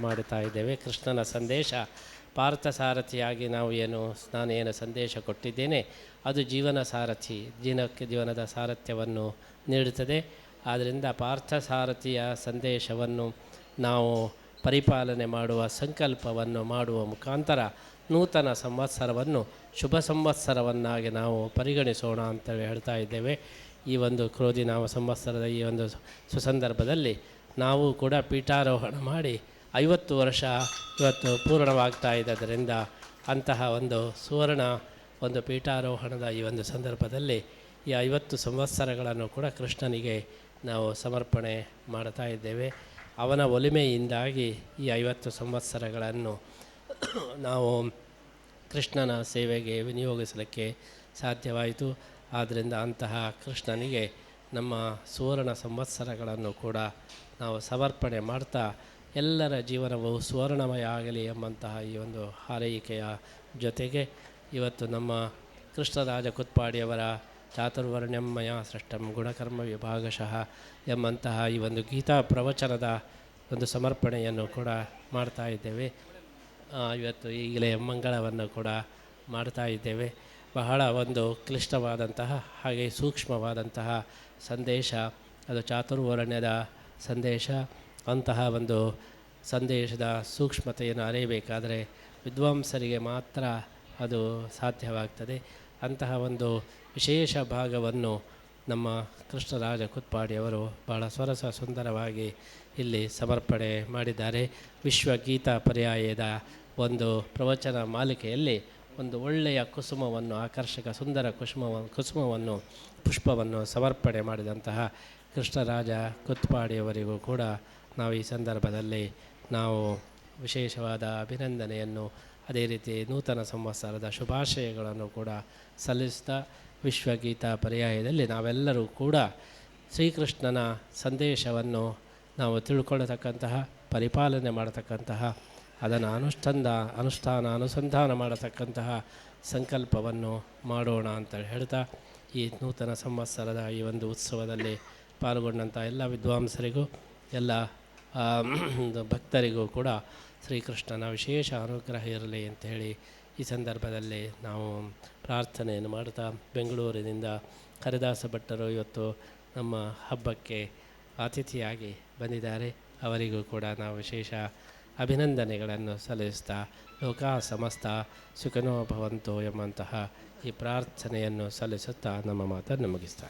ಮಾಡುತ್ತಾ ಇದ್ದೇವೆ. ಕೃಷ್ಣನ ಸಂದೇಶ ಪಾರ್ಥಸಾರಥಿಯಾಗಿ ನಾನೇನು ಸಂದೇಶ ಕೊಟ್ಟಿದ್ದೇನೆ ಅದು ಜೀವನ ಸಾರಥಿ, ಜೀವನದ ಸಾರಥ್ಯವನ್ನು ನೀಡುತ್ತದೆ. ಆದ್ದರಿಂದ ಪಾರ್ಥಸಾರಥಿಯ ಸಂದೇಶವನ್ನು ನಾವು ಪರಿಪಾಲನೆ ಮಾಡುವ ಸಂಕಲ್ಪವನ್ನು ಮಾಡುವ ಮುಖಾಂತರ ನೂತನ ಸಂವತ್ಸರವನ್ನು ಶುಭ ಸಂವತ್ಸರವನ್ನಾಗಿ ನಾವು ಪರಿಗಣಿಸೋಣ ಅಂತೇಳಿ ಹೇಳ್ತಾ ಇದ್ದೇವೆ. ಈ ಒಂದು ಕ್ರೋಧಿನಾಮ ಸಂವತ್ಸರದ ಈ ಒಂದು ಸುಸಂದರ್ಭದಲ್ಲಿ ನಾವು ಕೂಡ ಪೀಠಾರೋಹಣ ಮಾಡಿ 50 ವರ್ಷ ಇವತ್ತು ಪೂರ್ಣವಾಗ್ತಾ ಇದ್ದರಿಂದ ಅಂತಹ ಒಂದು ಸುವರ್ಣ ಒಂದು ಪೀಠಾರೋಹಣದ ಈ ಒಂದು ಸಂದರ್ಭದಲ್ಲಿ ಈ 50 ಸಂವತ್ಸರಗಳನ್ನು ಕೂಡ ಕೃಷ್ಣನಿಗೆ ನಾವು ಸಮರ್ಪಣೆ ಮಾಡ್ತಾ ಇದ್ದೇವೆ. ಅವನ ಒಲಿಮೆಯಿಂದಾಗಿ ಈ 50 ಸಂವತ್ಸರಗಳನ್ನು ನಾವು ಕೃಷ್ಣನ ಸೇವೆಗೆ ವಿನಿಯೋಗಿಸಲಿಕ್ಕೆ ಸಾಧ್ಯವಾಯಿತು. ಆದ್ದರಿಂದ ಅಂತಹ ಕೃಷ್ಣನಿಗೆ ನಮ್ಮ ಸುವರ್ಣ ಸಂವತ್ಸರಗಳನ್ನು ಕೂಡ ನಾವು ಸಮರ್ಪಣೆ ಮಾಡ್ತಾ ಎಲ್ಲರ ಜೀವನವು ಸುವರ್ಣಮಯ ಆಗಲಿ ಎಂಬಂತಹ ಈ ಒಂದು ಹಾರೈಕೆಯ ಜೊತೆಗೆ ಇವತ್ತು ನಮ್ಮ ಕೃಷ್ಣರಾಜ ಕುತ್ಪಾಡಿಯವರ ಚಾತುರ್ವರ್ಣ್ಯಮಯ ಸೃಷ್ಟಂ ಗುಣಕರ್ಮ ವಿಭಾಗಶಃ ಎಂಬಂತಹ ಈ ಒಂದು ಗೀತಾ ಪ್ರವಚನದ ಒಂದು ಸಮರ್ಪಣೆಯನ್ನು ಕೂಡ ಮಾಡ್ತಾ ಇದ್ದೇವೆ. ಇವತ್ತು ಈಗಲೇ ಮಂಗಳವನ್ನು ಕೂಡ ಮಾಡ್ತಾ ಇದ್ದೇವೆ. ಬಹಳ ಒಂದು ಕ್ಲಿಷ್ಟವಾದಂತಹ ಹಾಗೆ ಸೂಕ್ಷ್ಮವಾದಂತಹ ಸಂದೇಶ, ಅದು ಚಾತುರ್ವರ್ಣ್ಯದ ಸಂದೇಶ. ಅಂತಹ ಒಂದು ಸಂದೇಶದ ಸೂಕ್ಷ್ಮತೆಯನ್ನು ಅರಿಯಬೇಕಾದರೆ ವಿದ್ವಾಂಸರಿಗೆ ಮಾತ್ರ ಅದು ಸಾಧ್ಯವಾಗ್ತದೆ. ಅಂತಹ ಒಂದು ವಿಶೇಷ ಭಾಗವನ್ನು ನಮ್ಮ ಕೃಷ್ಣರಾಜ ಕುತ್ಪಾಡಿಯವರು ಬಹಳ ಸೊರಸ ಸುಂದರವಾಗಿ ಇಲ್ಲಿ ಸಮರ್ಪಣೆ ಮಾಡಿದ್ದಾರೆ. ವಿಶ್ವಗೀತಾ ಪರ್ಯಾಯದ ಒಂದು ಪ್ರವಚನ ಮಾಲಿಕೆಯಲ್ಲಿ ಒಂದು ಒಳ್ಳೆಯ ಕುಸುಮವನ್ನು, ಆಕರ್ಷಕ ಸುಂದರ ಕುಸುಮವನ್ನು ಪುಷ್ಪವನ್ನು ಸಮರ್ಪಣೆ ಮಾಡಿದಂತಹ ಕೃಷ್ಣರಾಜ ಕುತ್ಪಾಡಿಯವರಿಗೂ ಕೂಡ ನಾವು ಈ ಸಂದರ್ಭದಲ್ಲಿ ನಾವು ವಿಶೇಷವಾದ ಅಭಿನಂದನೆಯನ್ನು, ಅದೇ ರೀತಿ ನೂತನ ಸಂವತ್ಸರದ ಶುಭಾಶಯಗಳನ್ನು ಕೂಡ ಸಲ್ಲಿಸ್ತಾ ವಿಶ್ವಗೀತಾ ಪರ್ಯಾಯದಲ್ಲಿ ನಾವೆಲ್ಲರೂ ಕೂಡ ಶ್ರೀಕೃಷ್ಣನ ಸಂದೇಶವನ್ನು ನಾವು ತಿಳ್ಕೊಳ್ಳತಕ್ಕಂತಹ, ಪರಿಪಾಲನೆ ಮಾಡತಕ್ಕಂತಹ, ಅದನ್ನು ಅನುಸಂಧಾನ ಮಾಡತಕ್ಕಂತಹ ಸಂಕಲ್ಪವನ್ನು ಮಾಡೋಣ ಅಂತ ಹೇಳ್ತಾ ಈ ನೂತನ ಸಂವತ್ಸರದ ಈ ಒಂದು ಉತ್ಸವದಲ್ಲಿ ಪಾಲ್ಗೊಂಡಂಥ ಎಲ್ಲ ವಿದ್ವಾಂಸರಿಗೂ ಎಲ್ಲ ಭಕ್ತರಿಗೂ ಕೂಡ ಶ್ರೀಕೃಷ್ಣನ ವಿಶೇಷ ಅನುಗ್ರಹ ಇರಲಿ ಅಂತ ಹೇಳಿ ಈ ಸಂದರ್ಭದಲ್ಲಿ ನಾವು ಪ್ರಾರ್ಥನೆಯನ್ನು ಮಾಡ್ತಾ, ಬೆಂಗಳೂರಿನಿಂದ ಹರಿದಾಸ ಭಟ್ಟರು ಇವತ್ತು ನಮ್ಮ ಹಬ್ಬಕ್ಕೆ ಅತಿಥಿಯಾಗಿ ಬಂದಿದ್ದಾರೆ. ಅವರಿಗೂ ಕೂಡ ನಾವು ವಿಶೇಷ ಅಭಿನಂದನೆಗಳನ್ನು ಸಲ್ಲಿಸ್ತಾ ಲೋಕ ಸಮಸ್ತ ಸುಖನೋ ಭವಂತೋ ಎಂಬಂತಹ ಈ ಪ್ರಾರ್ಥನೆಯನ್ನು ಸಲ್ಲಿಸುತ್ತಾ ನಮ್ಮ ಮಾತನ್ನು ಮುಗಿಸ್ತಾ